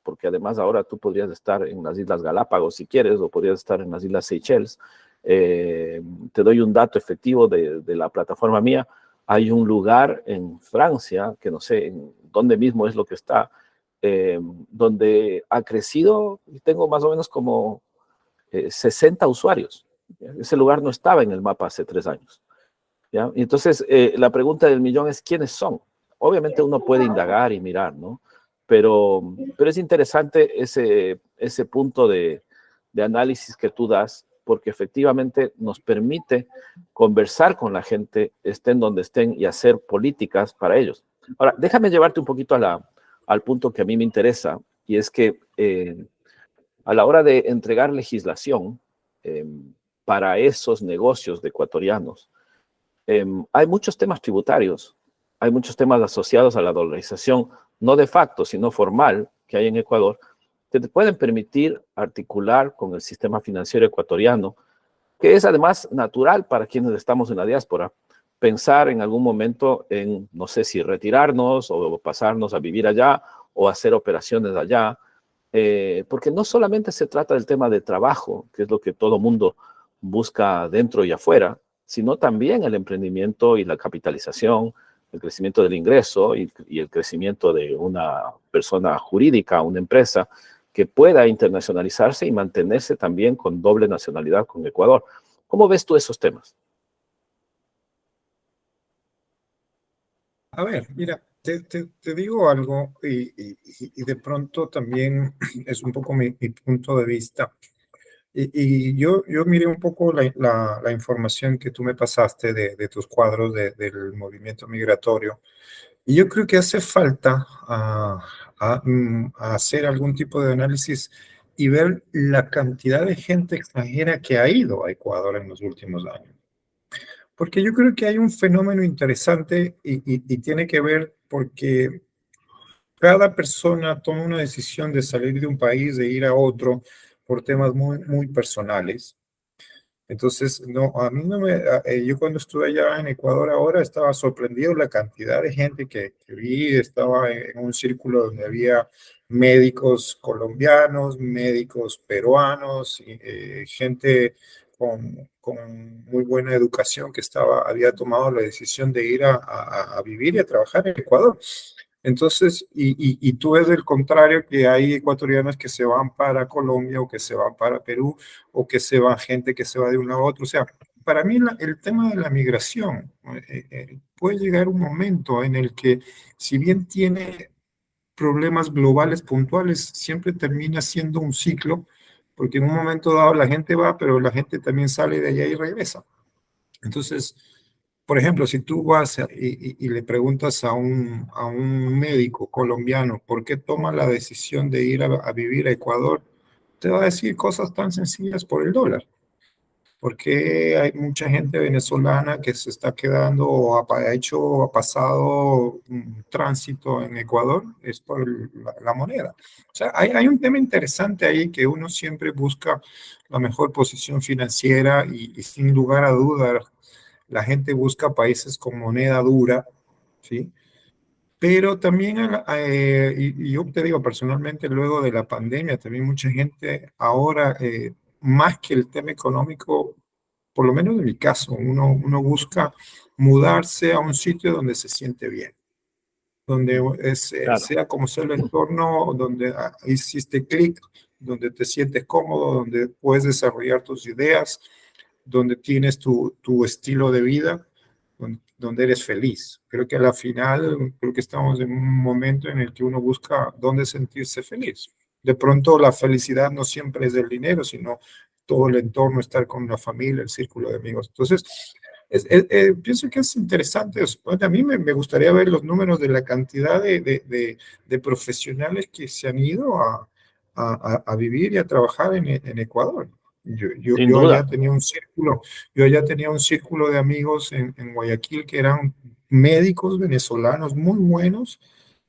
porque además ahora tú podrías estar en las Islas Galápagos si quieres, o podrías estar en las Islas Seychelles. Te doy un dato efectivo de la plataforma mía. Hay un lugar en Francia, que no sé en dónde mismo es lo que está, donde ha crecido, tengo más o menos como 60 usuarios. Ese lugar no estaba en el mapa hace 3 años. ¿Ya? Y entonces, la pregunta del millón es, ¿quiénes son? Obviamente uno puede indagar y mirar, ¿no? Pero es interesante ese punto de análisis que tú das, porque efectivamente nos permite conversar con la gente, estén donde estén, y hacer políticas para ellos. Ahora, déjame llevarte un poquito al punto que a mí me interesa, y es que a la hora de entregar legislación eh, para esos negocios de ecuatorianos, hay muchos temas tributarios, hay muchos temas asociados a la dolarización, no de facto, sino formal, que hay en Ecuador, que te pueden permitir articular con el sistema financiero ecuatoriano, que es además natural para quienes estamos en la diáspora, pensar en algún momento en, no sé si retirarnos o pasarnos a vivir allá o hacer operaciones allá, porque no solamente se trata del tema de trabajo, que es lo que todo mundo busca dentro y afuera, sino también el emprendimiento y la capitalización, el crecimiento del ingreso y el crecimiento de una persona jurídica, una empresa que pueda internacionalizarse y mantenerse también con doble nacionalidad con Ecuador. ¿Cómo ves tú esos temas? A ver, mira, te digo algo y de pronto también es un poco mi punto de vista. Y yo miré un poco la información que tú me pasaste de tus cuadros del movimiento migratorio. Y yo creo que hace falta a hacer algún tipo de análisis y ver la cantidad de gente extranjera que ha ido a Ecuador en los últimos años. Porque yo creo que hay un fenómeno interesante y tiene que ver porque cada persona toma una decisión de salir de un país, de ir a otro, por temas muy personales. Entonces, no, a mí no me, yo cuando estuve allá en Ecuador ahora estaba sorprendido la cantidad de gente que vi, estaba en un círculo donde había médicos colombianos, médicos peruanos, y, gente con muy buena educación que había tomado la decisión de ir a vivir y a trabajar en Ecuador. Entonces, y tú ves el contrario, que hay ecuatorianos que se van para Colombia o que se van para Perú o que se va gente que se va de un lado a otro. O sea, para mí el tema de la migración puede llegar un momento en el que, si bien tiene problemas globales puntuales, siempre termina siendo un ciclo, porque en un momento dado la gente va, pero la gente también sale de allá y regresa. Entonces, por ejemplo, si tú vas y le preguntas a un médico colombiano por qué toma la decisión de ir a vivir a Ecuador, te va a decir cosas tan sencillas: por el dólar. Porque hay mucha gente venezolana que se está quedando o ha pasado un tránsito en Ecuador, es por la moneda. O sea, hay un tema interesante ahí, que uno siempre busca la mejor posición financiera y sin lugar a dudas la gente busca países con moneda dura, ¿sí? Pero también, y yo te digo personalmente, luego de la pandemia, también mucha gente ahora, más que el tema económico, por lo menos en mi caso, uno busca mudarse a un sitio donde se siente bien, donde Claro, sea como sea el entorno, donde hiciste clic, donde te sientes cómodo, donde puedes desarrollar tus ideas, donde tienes tu estilo de vida, donde eres feliz. Creo que a la final, creo que estamos en un momento en el que uno busca dónde sentirse feliz. De pronto la felicidad no siempre es del dinero, sino todo el entorno, estar con la familia, el círculo de amigos. Entonces, pienso que es interesante. A mí me gustaría ver los números de la cantidad de profesionales que se han ido a vivir y a trabajar en Ecuador. sin Yo allá duda. tenía un círculo, yo allá tenía un círculo de amigos en Guayaquil que eran médicos venezolanos muy buenos,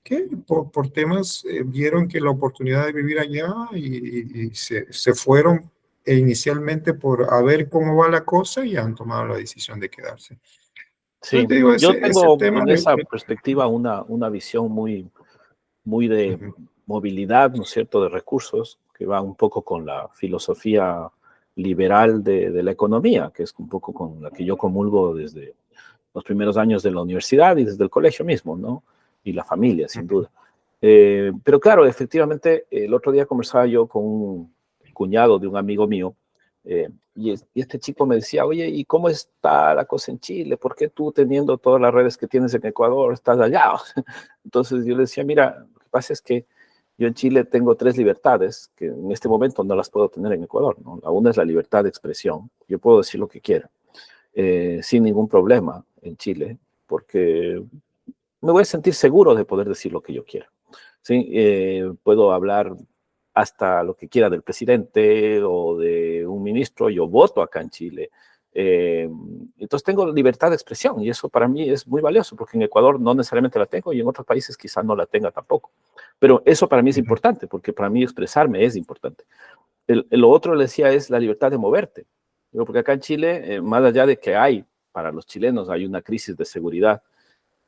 que por temas vieron que la oportunidad de vivir allá y se fueron inicialmente por a ver cómo va la cosa, y han tomado la decisión de quedarse. Entonces Sí, te digo, yo ese tengo tema en esa perspectiva una visión muy de Ujú, movilidad, ¿no es cierto?, de recursos, que va un poco con la filosofía liberal de la economía, que es un poco con la que yo comulgo desde los primeros años de la universidad y desde el colegio mismo, ¿no? Y la familia, sin ujú, duda. Pero claro, efectivamente, el otro día conversaba yo con un cuñado de un amigo mío, y este chico me decía: oye, ¿y cómo está la cosa en Chile? ¿Por qué tú, teniendo todas las redes que tienes en Ecuador, estás allá? Entonces yo le decía: mira, lo que pasa es que yo en Chile tengo tres libertades que en este momento no las puedo tener en Ecuador, ¿no? La una es la libertad de expresión. Yo puedo decir lo que quiera, sin ningún problema en Chile, porque me voy a sentir seguro de poder decir lo que yo quiera. ¿Sí? Puedo hablar hasta lo que quiera del presidente o de un ministro. Yo voto acá en Chile. Eh, entonces tengo libertad de expresión, y eso para mí es muy valioso, porque en Ecuador no necesariamente la tengo y en otros países quizás no la tenga tampoco. Pero eso para mí es ujú, importante, porque para mí expresarme es importante. Lo otro, le decía, es la libertad de moverte. Digo, porque acá en Chile, más allá de que hay, para los chilenos, hay una crisis de seguridad.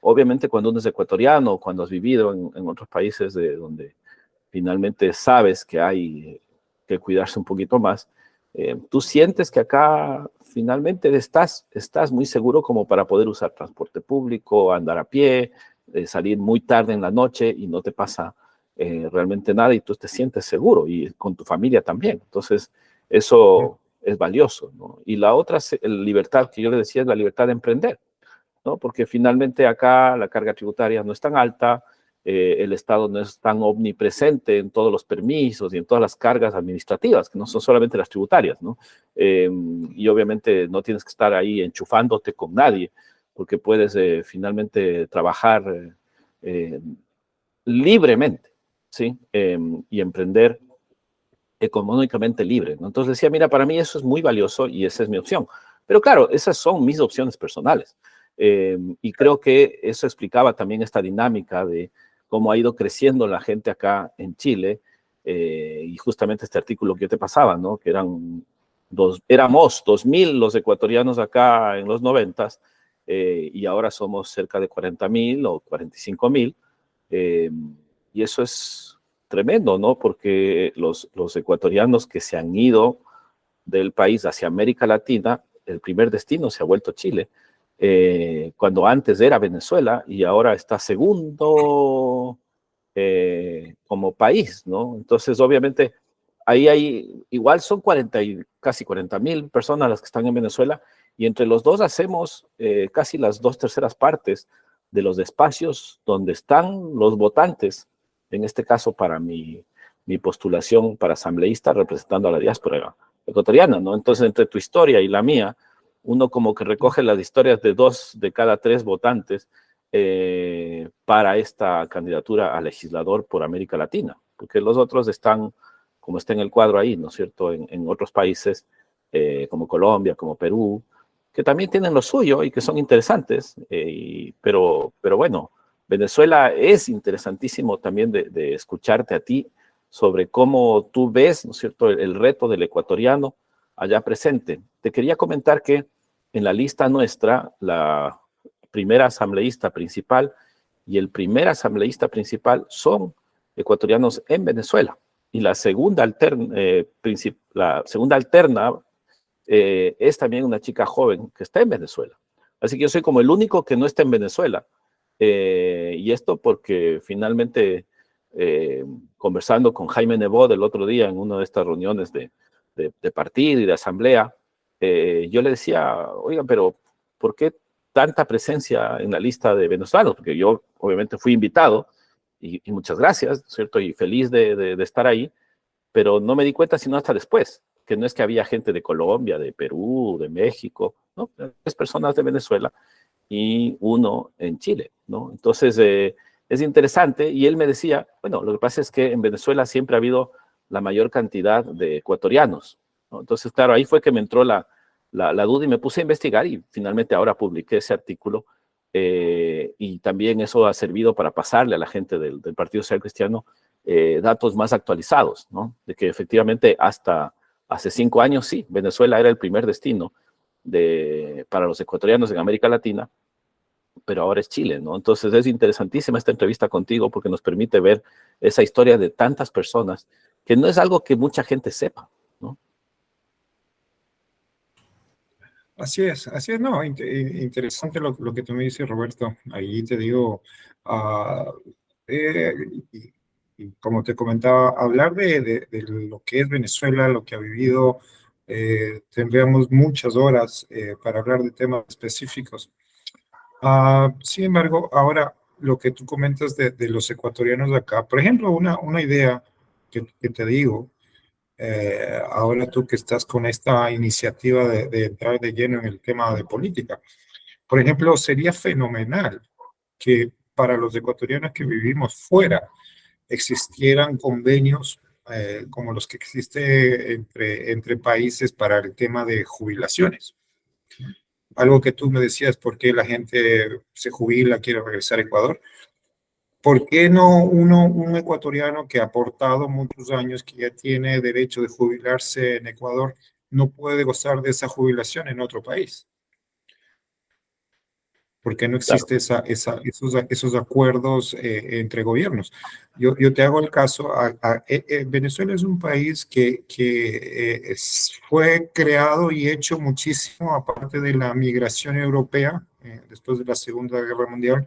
Obviamente, cuando uno es ecuatoriano, cuando has vivido en otros países de donde finalmente sabes que hay que cuidarse un poquito más, tú sientes que acá finalmente estás muy seguro como para poder usar transporte público, andar a pie, salir muy tarde en la noche y no te pasa realmente nada, y tú te sientes seguro, y con tu familia también. Entonces, ujú, eso es valioso, ¿no? Y la otra libertad que yo le decía, es la libertad de emprender, ¿no? Porque finalmente acá la carga tributaria no es tan alta, el Estado no es tan omnipresente en todos los permisos y en todas las cargas administrativas, que no son solamente las tributarias, ¿no? Y obviamente no tienes que estar ahí enchufándote con nadie, porque puedes finalmente trabajar eh, libremente, ¿sí? Y emprender económicamente libre, ¿no? Entonces decía: mira, para mí eso es muy valioso y esa es mi opción. Pero claro, esas son mis opciones personales. Y creo que eso explicaba también esta dinámica de cómo ha ido creciendo la gente acá en Chile, y justamente este artículo que yo te pasaba, ¿no? Que eran éramos 2.000 los ecuatorianos acá en los 90s, y ahora somos cerca de 40.000 o 45.000, y eso es tremendo, ¿no? Porque los ecuatorianos que se han ido del país hacia América Latina, el primer destino se ha vuelto Chile, cuando antes era Venezuela y ahora está segundo como país, ¿no? Entonces, obviamente, ahí hay, igual son casi 40.000 personas las que están en Venezuela, y entre los dos hacemos casi las 2/3 partes de los espacios donde están los votantes, en este caso para mi postulación para asambleísta representando a la diáspora ecuatoriana, ¿no? Entonces, entre tu historia y la mía, uno como que recoge las historias de 2 de cada 3 votantes para esta candidatura a legislador por América Latina, porque los otros están, como está en el cuadro ahí, ¿no es cierto?, en otros países como Colombia, como Perú, que también tienen lo suyo y que son interesantes, pero bueno, Venezuela es interesantísimo también de escucharte a ti sobre cómo tú ves, ¿no es cierto?, el reto del ecuatoriano allá presente. Te quería comentar que en la lista nuestra, la primera asambleísta principal y el primer asambleísta principal son ecuatorianos en Venezuela. Y la segunda alterna es también una chica joven que está en Venezuela. Así que yo soy como el único que no está en Venezuela. Y esto porque finalmente, conversando con Jaime Nebot el otro día en una de estas reuniones de partido y de asamblea, yo le decía, oigan, pero ¿por qué tanta presencia en la lista de venezolanos? Porque yo obviamente fui invitado y muchas gracias, ¿cierto? Y feliz de estar ahí, pero no me di cuenta sino hasta después, que no es que había gente de Colombia, de Perú, de México, ¿no? 3 personas de Venezuela y uno en Chile, ¿no? Entonces, es interesante, y él me decía, bueno, lo que pasa es que en Venezuela siempre ha habido la mayor cantidad de ecuatorianos, ¿no? Entonces, claro, ahí fue que me entró la duda y me puse a investigar y finalmente ahora publiqué ese artículo, y también eso ha servido para pasarle a la gente del Partido Social Cristiano datos más actualizados, ¿no? De que efectivamente hasta hace 5 años sí, Venezuela era el primer destino para los ecuatorianos en América Latina, pero ahora es Chile, ¿no? Entonces es interesantísima esta entrevista contigo porque nos permite ver esa historia de tantas personas, que no es algo que mucha gente sepa, ¿no? Así es, no, interesante lo que tú me dices, Roberto. Ahí te digo, ah, eh, y, y como te comentaba, hablar de lo que es Venezuela, lo que ha vivido, tendríamos muchas horas para hablar de temas específicos. Sin embargo, ahora lo que tú comentas de los ecuatorianos de acá, por ejemplo, una idea que te digo, ahora tú que estás con esta iniciativa de entrar de lleno en el tema de política, por ejemplo, sería fenomenal que para los ecuatorianos que vivimos fuera existieran convenios como los que existe entre países para el tema de jubilaciones. Algo que tú me decías, ¿por qué la gente se jubila, quiere regresar a Ecuador? ¿Por qué no un ecuatoriano que ha aportado muchos años, que ya tiene derecho de jubilarse en Ecuador, no puede gozar de esa jubilación en otro país? Porque no Claro, existe esos acuerdos entre gobiernos. Yo te hago el caso, Venezuela es un país que fue creado y hecho muchísimo, aparte de la migración europea, después de la Segunda Guerra Mundial.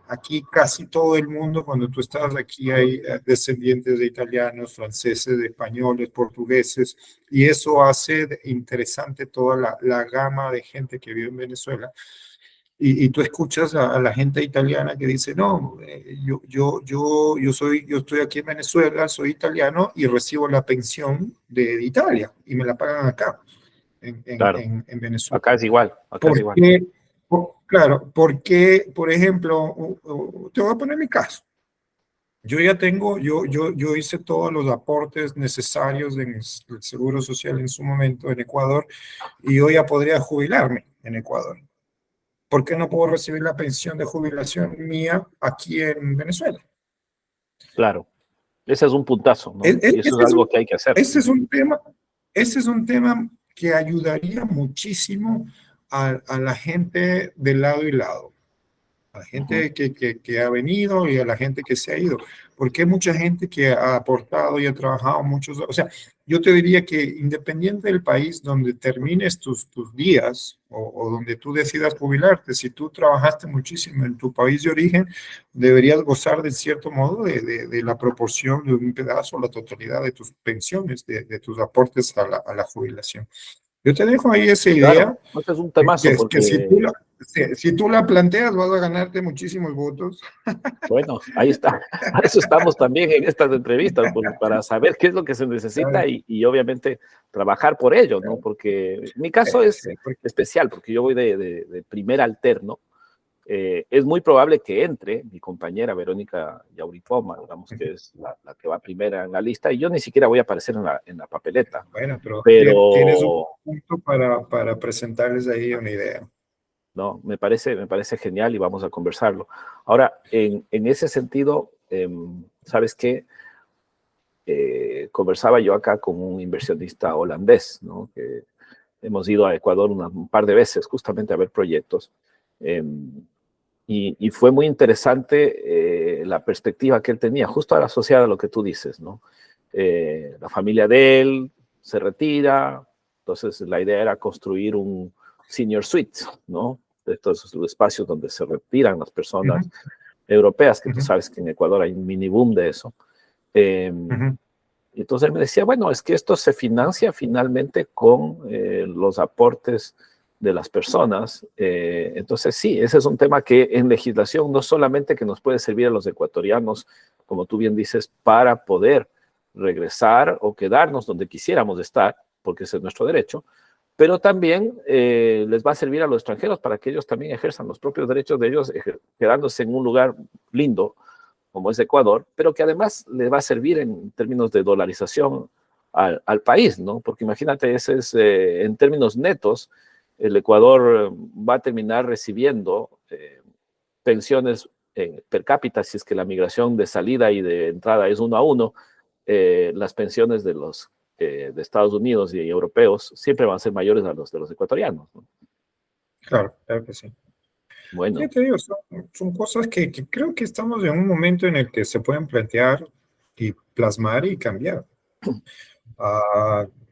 Aquí casi todo el mundo, cuando tú estás aquí, hay descendientes de italianos, franceses, de españoles, portugueses, y eso hace interesante toda la gama de gente que vive en Venezuela. Y tú escuchas a la gente italiana que dice, no, yo estoy aquí en Venezuela, soy italiano y recibo la pensión de Italia y me la pagan acá, claro. en Venezuela. Acá es igual, acá es ¿Por igual. qué? Claro, porque, por ejemplo, te voy a poner mi caso. Yo ya tengo, yo hice todos los aportes necesarios en el Seguro Social en su momento en Ecuador y yo ya podría jubilarme en Ecuador. ¿Por qué no puedo recibir la pensión de jubilación mía aquí en Venezuela? Claro, ese es un puntazo, ¿no? Y eso es Ese es algo un, que hay que hacer. ese es un tema, ese es un tema que ayudaría muchísimo a la gente de lado y lado, a la Ujú. gente que ha venido y a la gente que se ha ido, porque hay mucha gente que ha aportado y ha trabajado muchos, o sea, yo te diría que independiente del país donde termines tus días o donde tú decidas jubilarte, si tú trabajaste muchísimo en tu país de origen, deberías gozar de cierto modo de la proporción de un pedazo o la totalidad de tus pensiones, de tus aportes a la jubilación. Yo te dejo ahí esa Claro, idea, este es un temazo que porque, si tú la planteas vas a ganarte muchísimos votos. bueno, ahí está. Para eso estamos también en estas entrevistas, para saber qué es lo que se necesita Claro, y obviamente trabajar por ello, ¿no? claro. Porque mi caso es Sí, especial, porque yo voy de primer alterno. Es muy probable que entre mi compañera Verónica Yaurifoma, digamos que es la que va primera en la lista, y yo ni siquiera voy a aparecer en la papeleta, bueno, pero tienes un pero punto para presentarles ahí una idea. no, me parece genial y vamos a conversarlo. Ahora, en ese sentido, ¿sabes qué? Conversaba yo acá con un inversionista holandés, ¿no? Que hemos ido a Ecuador un par de veces justamente a ver proyectos. Eh, y fue muy interesante la perspectiva que él tenía, justo asociada a lo que tú dices, ¿no? La familia de él se retira, entonces la idea era construir un senior suite, ¿no? De estos espacios donde se retiran las personas Ujú, europeas, que tú ujú, sabes que en Ecuador hay un mini boom de eso. Eh, ujú. y entonces él me decía, bueno, es que esto se financia finalmente con los aportes de las personas. Entonces sí, ese es un tema que en legislación no solamente que nos puede servir a los ecuatorianos, como tú bien dices, para poder regresar o quedarnos donde quisiéramos estar, porque ese es nuestro derecho, pero también les va a servir a los extranjeros para que ellos también ejerzan los propios derechos de ellos, quedándose en un lugar lindo como es Ecuador, pero que además le va a servir en términos de dolarización al país, ¿no? Porque imagínate, ese es, en términos netos, el Ecuador va a terminar recibiendo pensiones per cápita, si es que la migración de salida y de entrada es 1 a 1, las pensiones de Estados Unidos y europeos siempre van a ser mayores a los de los ecuatorianos, ¿no? Claro, claro que sí. Sí, Bueno, te digo, son cosas que creo que estamos en un momento en el que se pueden plantear y plasmar y cambiar.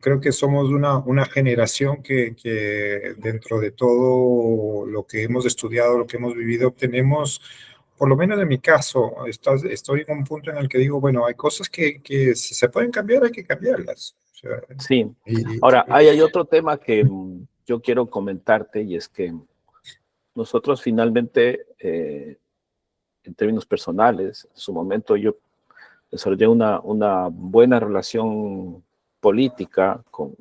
Creo que somos una generación que dentro de todo lo que hemos estudiado, lo que hemos vivido, tenemos, por lo menos en mi caso, estoy en un punto en el que digo, bueno, hay cosas que si se pueden cambiar, hay que cambiarlas. O sea, sí. y, Ahora, hay otro tema que yo quiero comentarte y es que nosotros finalmente, en términos personales, en su momento yo desarrollé una buena relación política con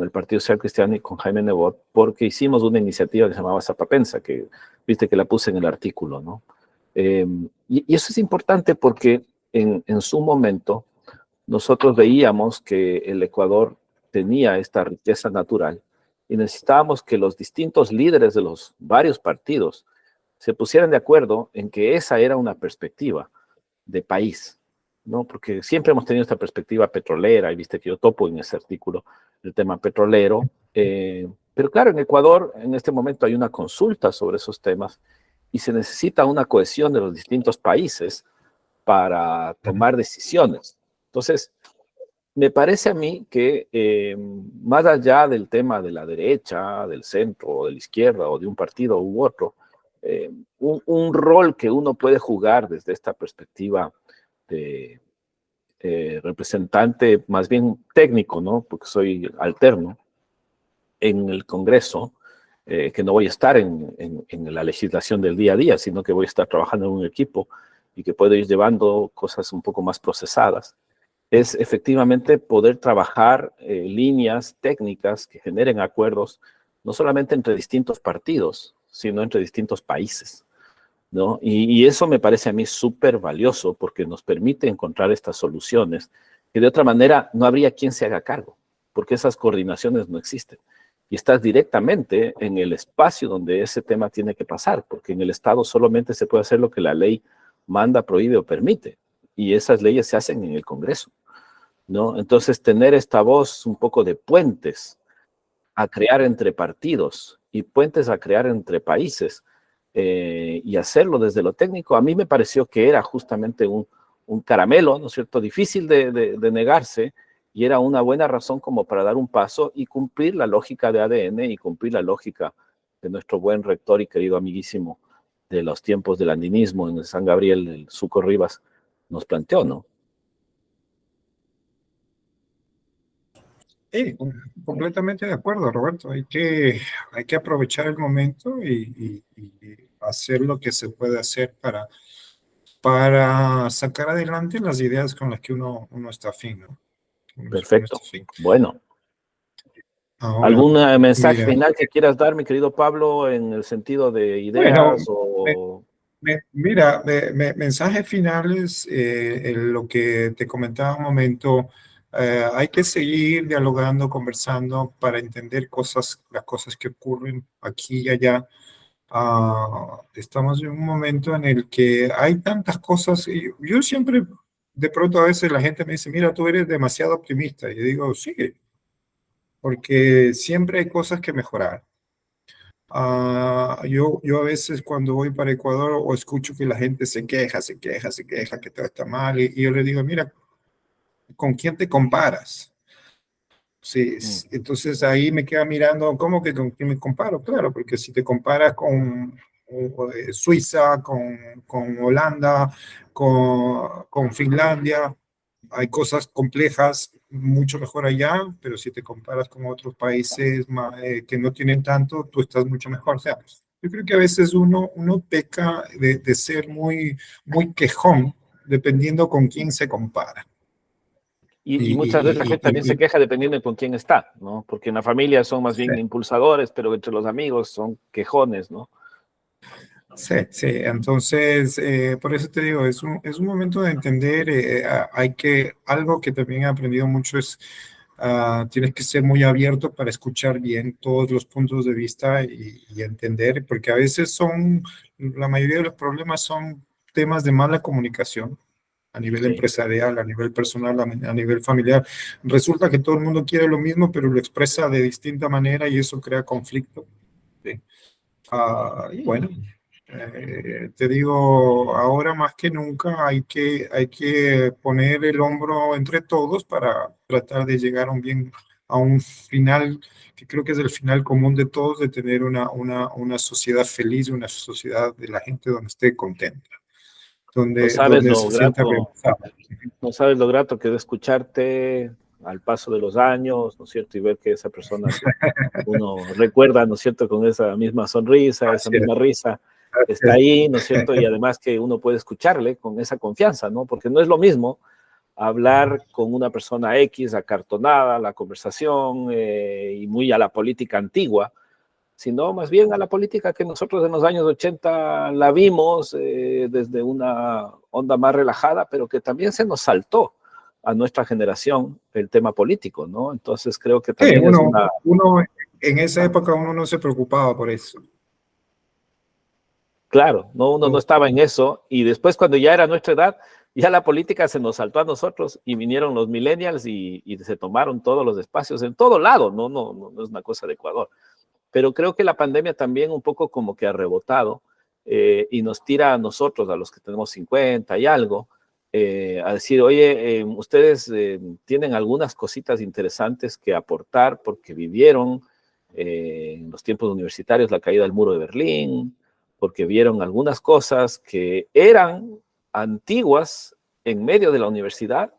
el Partido Social Cristiano y con Jaime Nebot, porque hicimos una iniciativa que se llamaba Zapapensa, que viste que la puse en el artículo, ¿no? Y eso es importante porque en su momento nosotros veíamos que el Ecuador tenía esta riqueza natural y necesitábamos que los distintos líderes de los varios partidos se pusieran de acuerdo en que esa era una perspectiva de país, ¿no? Porque siempre hemos tenido esta perspectiva petrolera, y viste que yo topo en ese artículo el tema petrolero, pero claro, en Ecuador en este momento hay una consulta sobre esos temas y se necesita una cohesión de los distintos países para tomar decisiones. Entonces, me parece a mí que más allá del tema de la derecha, del centro, o de la izquierda, o de un partido u otro, un rol que uno puede jugar desde esta perspectiva de representante más bien técnico, ¿no? Porque soy alterno en el Congreso, que no voy a estar en la legislación del día a día, sino que voy a estar trabajando en un equipo y que puedo ir llevando cosas un poco más procesadas, es efectivamente poder trabajar líneas técnicas que generen acuerdos no solamente entre distintos partidos, sino entre distintos países, ¿no? Y eso me parece a mí súper valioso porque nos permite encontrar estas soluciones que de otra manera no habría quien se haga cargo, porque esas coordinaciones no existen. Y estás directamente en el espacio donde ese tema tiene que pasar, porque en el Estado solamente se puede hacer lo que la ley manda, prohíbe o permite, y esas leyes se hacen en el Congreso, ¿no? Entonces, tener esta voz un poco de puentes a crear entre partidos y puentes a crear entre países y hacerlo desde lo técnico, a mí me pareció que era justamente un caramelo, ¿no es cierto?, difícil de negarse, y era una buena razón como para dar un paso y cumplir la lógica de ADN y cumplir la lógica de nuestro buen rector y querido amiguísimo de los tiempos del andinismo en el San Gabriel, el Suco Rivas, nos planteó, ¿no? Sí, completamente de acuerdo, Roberto. Hay que aprovechar el momento y hacer lo que se puede hacer para sacar adelante las ideas con las que uno está afín, ¿no? Uno está Perfecto. afín. Bueno, Ahora, ¿algún mensaje mira, final que quieras dar, mi querido Pablo, en el sentido de bueno, ideas o... mira, mensajes finales, en lo que te comentaba un momento, hay que seguir dialogando, conversando para entender las cosas que ocurren aquí y allá. Estamos en un momento en el que hay tantas cosas, y yo siempre, de pronto a veces la gente me dice, mira, tú eres demasiado optimista, y yo digo, sí, porque siempre hay cosas que mejorar. Yo a veces cuando voy para Ecuador o escucho que la gente se queja, que todo está mal, y yo le digo, mira, ¿con quién te comparas? Sí, entonces ahí me queda mirando, ¿cómo que con quién me comparo? Claro, porque si te comparas con Suiza, con Holanda, con Finlandia, hay cosas complejas, mucho mejor allá, pero si te comparas con otros países que no tienen tanto, tú estás mucho mejor. O sea, yo creo que a veces uno peca de ser muy quejón, dependiendo con quién se compara. Y muchas veces la gente también se queja dependiendo de con quién está, ¿no? Porque en la familia son más bien sí. impulsadores, pero entre los amigos son quejones, ¿no? Sí, sí, entonces, por eso te digo, es un momento de entender, algo que también he aprendido mucho es, tienes que ser muy abierto para escuchar bien todos los puntos de vista y entender, porque a veces la mayoría de los problemas son temas de mala comunicación a nivel Sí. empresarial, a nivel personal, a nivel familiar. Resulta que todo el mundo quiere lo mismo, pero lo expresa de distinta manera y eso crea conflicto. ¿Sí? Y bueno, te digo, ahora más que nunca hay que poner el hombro entre todos para tratar de llegar a un final, que creo que es el final común de todos, de tener una sociedad feliz, una sociedad de la gente donde esté contenta, No sabes donde lo se sienta grato, realizada. no sabes lo grato que es escucharte al paso de los años, ¿no es cierto? Y ver que esa persona que uno recuerda, ¿no es cierto? Con esa misma sonrisa, esa Así es, misma risa, así está es. ahí, ¿no es cierto? Y además que uno puede escucharle con esa confianza, ¿no? Porque no es lo mismo hablar con una persona X, acartonada, la conversación y muy a la política antigua, sino más bien a la política que nosotros en los años 80 la vimos desde una onda más relajada, pero que también se nos saltó a nuestra generación el tema político, ¿no? Entonces creo que Sí, también es una... uno en esa época uno no se preocupaba por eso. Claro, no, uno no No, estaba en eso, y después cuando ya era nuestra edad, ya la política se nos saltó a nosotros y vinieron los millennials y se tomaron todos los espacios en todo lado, no es una cosa de Ecuador. Pero creo que la pandemia también un poco como que ha rebotado y nos tira a nosotros, a los que tenemos 50 y algo, a decir, oye, ustedes tienen algunas cositas interesantes que aportar porque vivieron en los tiempos universitarios la caída del muro de Berlín, porque vieron algunas cosas que eran antiguas en medio de la universidad,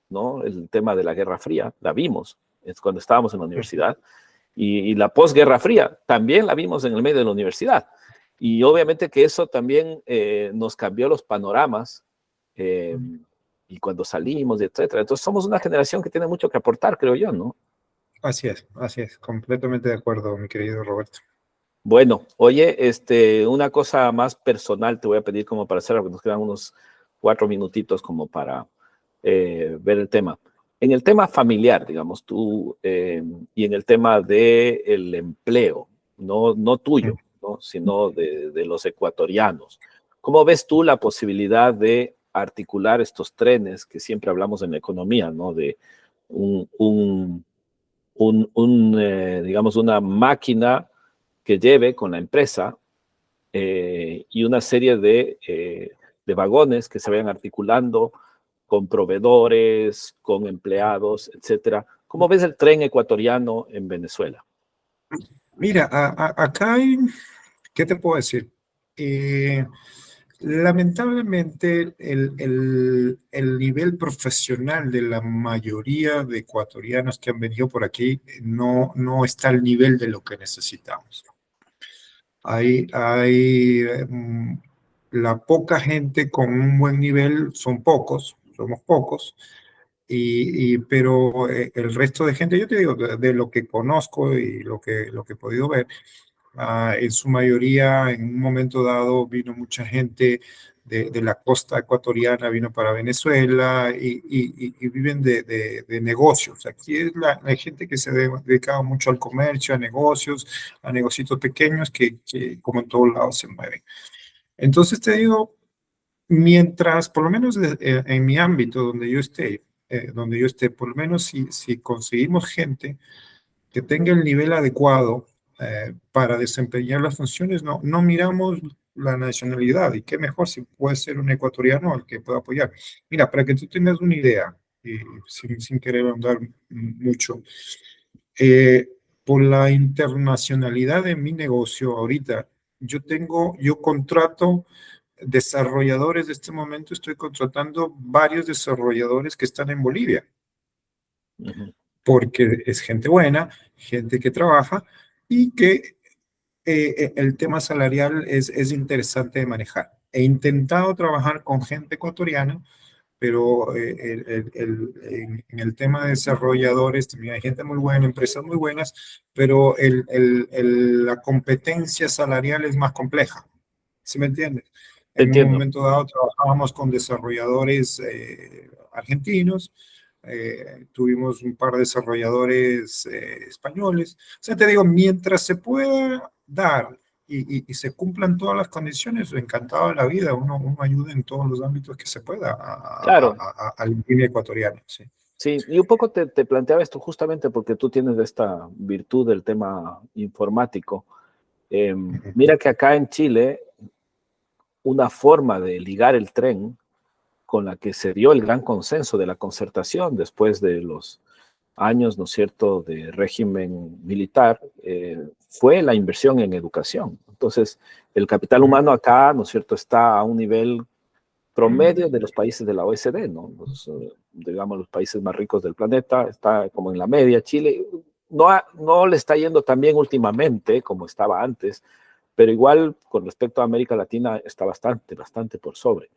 ¿no? El tema de la Guerra Fría, la vimos, es cuando estábamos en la universidad, y la posguerra fría también la vimos en el medio de la universidad. Y obviamente que eso también nos cambió los panoramas y cuando salimos, etcétera. Entonces somos una generación que tiene mucho que aportar, creo yo, ¿no? así es, completamente de acuerdo, mi querido Roberto. Bueno, oye, una cosa más personal te voy a pedir como para hacer, porque nos quedan unos 4 minutitos como para ver el tema. En el tema familiar, digamos, tú, y en el tema del empleo, no tuyo, ¿no? Sino de los ecuatorianos. ¿Cómo ves tú la posibilidad de articular estos trenes que siempre hablamos en la economía, ¿no? De un, un digamos, una máquina que lleve con la empresa y una serie de vagones que se vayan articulando con proveedores, con empleados, etcétera. ¿Cómo ves el tren ecuatoriano en Venezuela? Mira, acá hay, ¿qué te puedo decir? Lamentablemente, el nivel profesional de la mayoría de ecuatorianos que han venido por aquí no está al nivel de lo que necesitamos. Hay la poca gente con un buen nivel, son pocos, somos pocos, pero el resto de gente, yo te digo, de lo que conozco y lo que he podido ver, en su mayoría, en un momento dado, vino mucha gente de la costa ecuatoriana, vino para Venezuela y viven de negocios. Aquí es la gente que se dedicaba mucho al comercio, a negocios pequeños que como en todos lados se mueven. Entonces te digo, mientras, por lo menos en mi ámbito donde yo esté, por lo menos si conseguimos gente que tenga el nivel adecuado para desempeñar las funciones, no miramos la nacionalidad y qué mejor si puede ser un ecuatoriano el que pueda apoyar. Mira, para que tú tengas una idea, y sin querer ahondar mucho, eh, por la internacionalidad de mi negocio ahorita, yo contrato desarrolladores de este momento, estoy contratando varios desarrolladores que están en Bolivia Ujú. porque es gente buena, gente que trabaja y que el tema salarial es interesante de manejar. He intentado trabajar con gente ecuatoriana, pero en el tema de desarrolladores también hay gente muy buena, empresas muy buenas, pero la competencia salarial es más compleja. ¿Sí me entiendes? Te En un entiendo. momento dado trabajábamos con desarrolladores argentinos, tuvimos un par de desarrolladores españoles. O sea, te digo, mientras se pueda dar y se cumplan todas las condiciones, encantado de la vida, uno ayuda en todos los ámbitos que se pueda Claro, a la línea ecuatoriana. Sí. sí, y un poco te planteaba esto justamente porque tú tienes esta virtud del tema informático. Mira que acá en Chile, una forma de ligar el tren con la que se dio el gran consenso de la concertación después de los años, ¿no es cierto?, de régimen militar, fue la inversión en educación. Entonces, el capital humano acá, ¿no es cierto?, está a un nivel promedio de los países de la OECD, ¿no? Digamos, los países más ricos del planeta, está como en la media. Chile no le está yendo tan bien últimamente como estaba antes, pero igual con respecto a América Latina está bastante por sobre.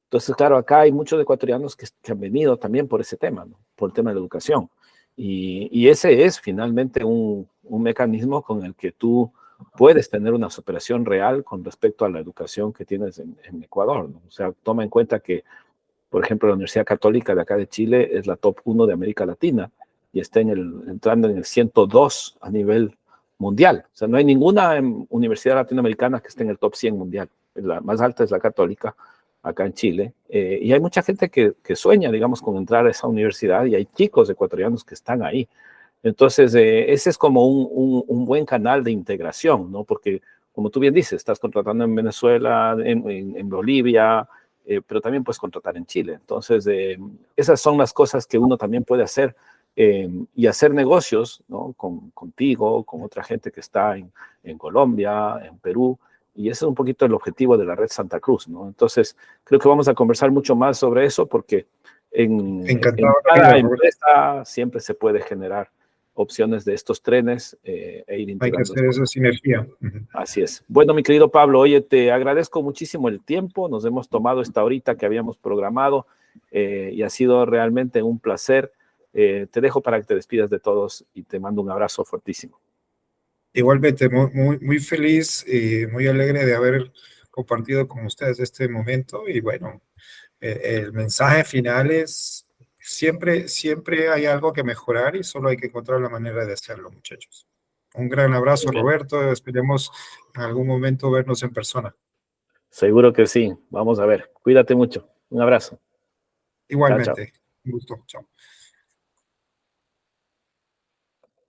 Entonces, claro, acá hay muchos ecuatorianos que han venido también por ese tema, ¿no? Por el tema de la educación. Y ese es finalmente un mecanismo con el que tú puedes tener una superación real con respecto a la educación que tienes en Ecuador, ¿no? O sea, toma en cuenta que, por ejemplo, la Universidad Católica de acá de Chile es la top 1 de América Latina y está entrando en el 102 a nivel mundial. O sea, no hay ninguna universidad latinoamericana que esté en el top 100 mundial. La más alta es la Católica, acá en Chile. Y hay mucha gente que sueña, digamos, con entrar a esa universidad y hay chicos ecuatorianos que están ahí. Entonces, ese es como un buen canal de integración, ¿no? Porque, como tú bien dices, estás contratando en Venezuela, en Bolivia, pero también puedes contratar en Chile. Entonces, esas son las cosas que uno también puede hacer y hacer negocios, ¿no? Contigo, con otra gente que está en Colombia, en Perú. Y ese es un poquito el objetivo de la Red Santa Cruz, ¿no? Entonces, creo que vamos a conversar mucho más sobre eso porque en Encantado de la cada vida, Roberto. empresa siempre se puede generar opciones de estos trenes e ir Hay que integrando hacer esto. esa sinergia. Ujú. Así es. Bueno, mi querido Pablo, oye, te agradezco muchísimo el tiempo. Nos hemos tomado esta horita que habíamos programado y ha sido realmente un placer. Te dejo para que te despidas de todos y te mando un abrazo fuertísimo. Igualmente, muy feliz y muy alegre de haber compartido con ustedes este momento. Y bueno, el mensaje final es, siempre hay algo que mejorar y solo hay que encontrar la manera de hacerlo, muchachos. Un gran Muy abrazo, bien. Roberto. Esperemos en algún momento vernos en persona. Seguro que sí. Vamos a ver. Cuídate mucho. Un abrazo. Chao, chao. Igualmente, un gusto. Chao.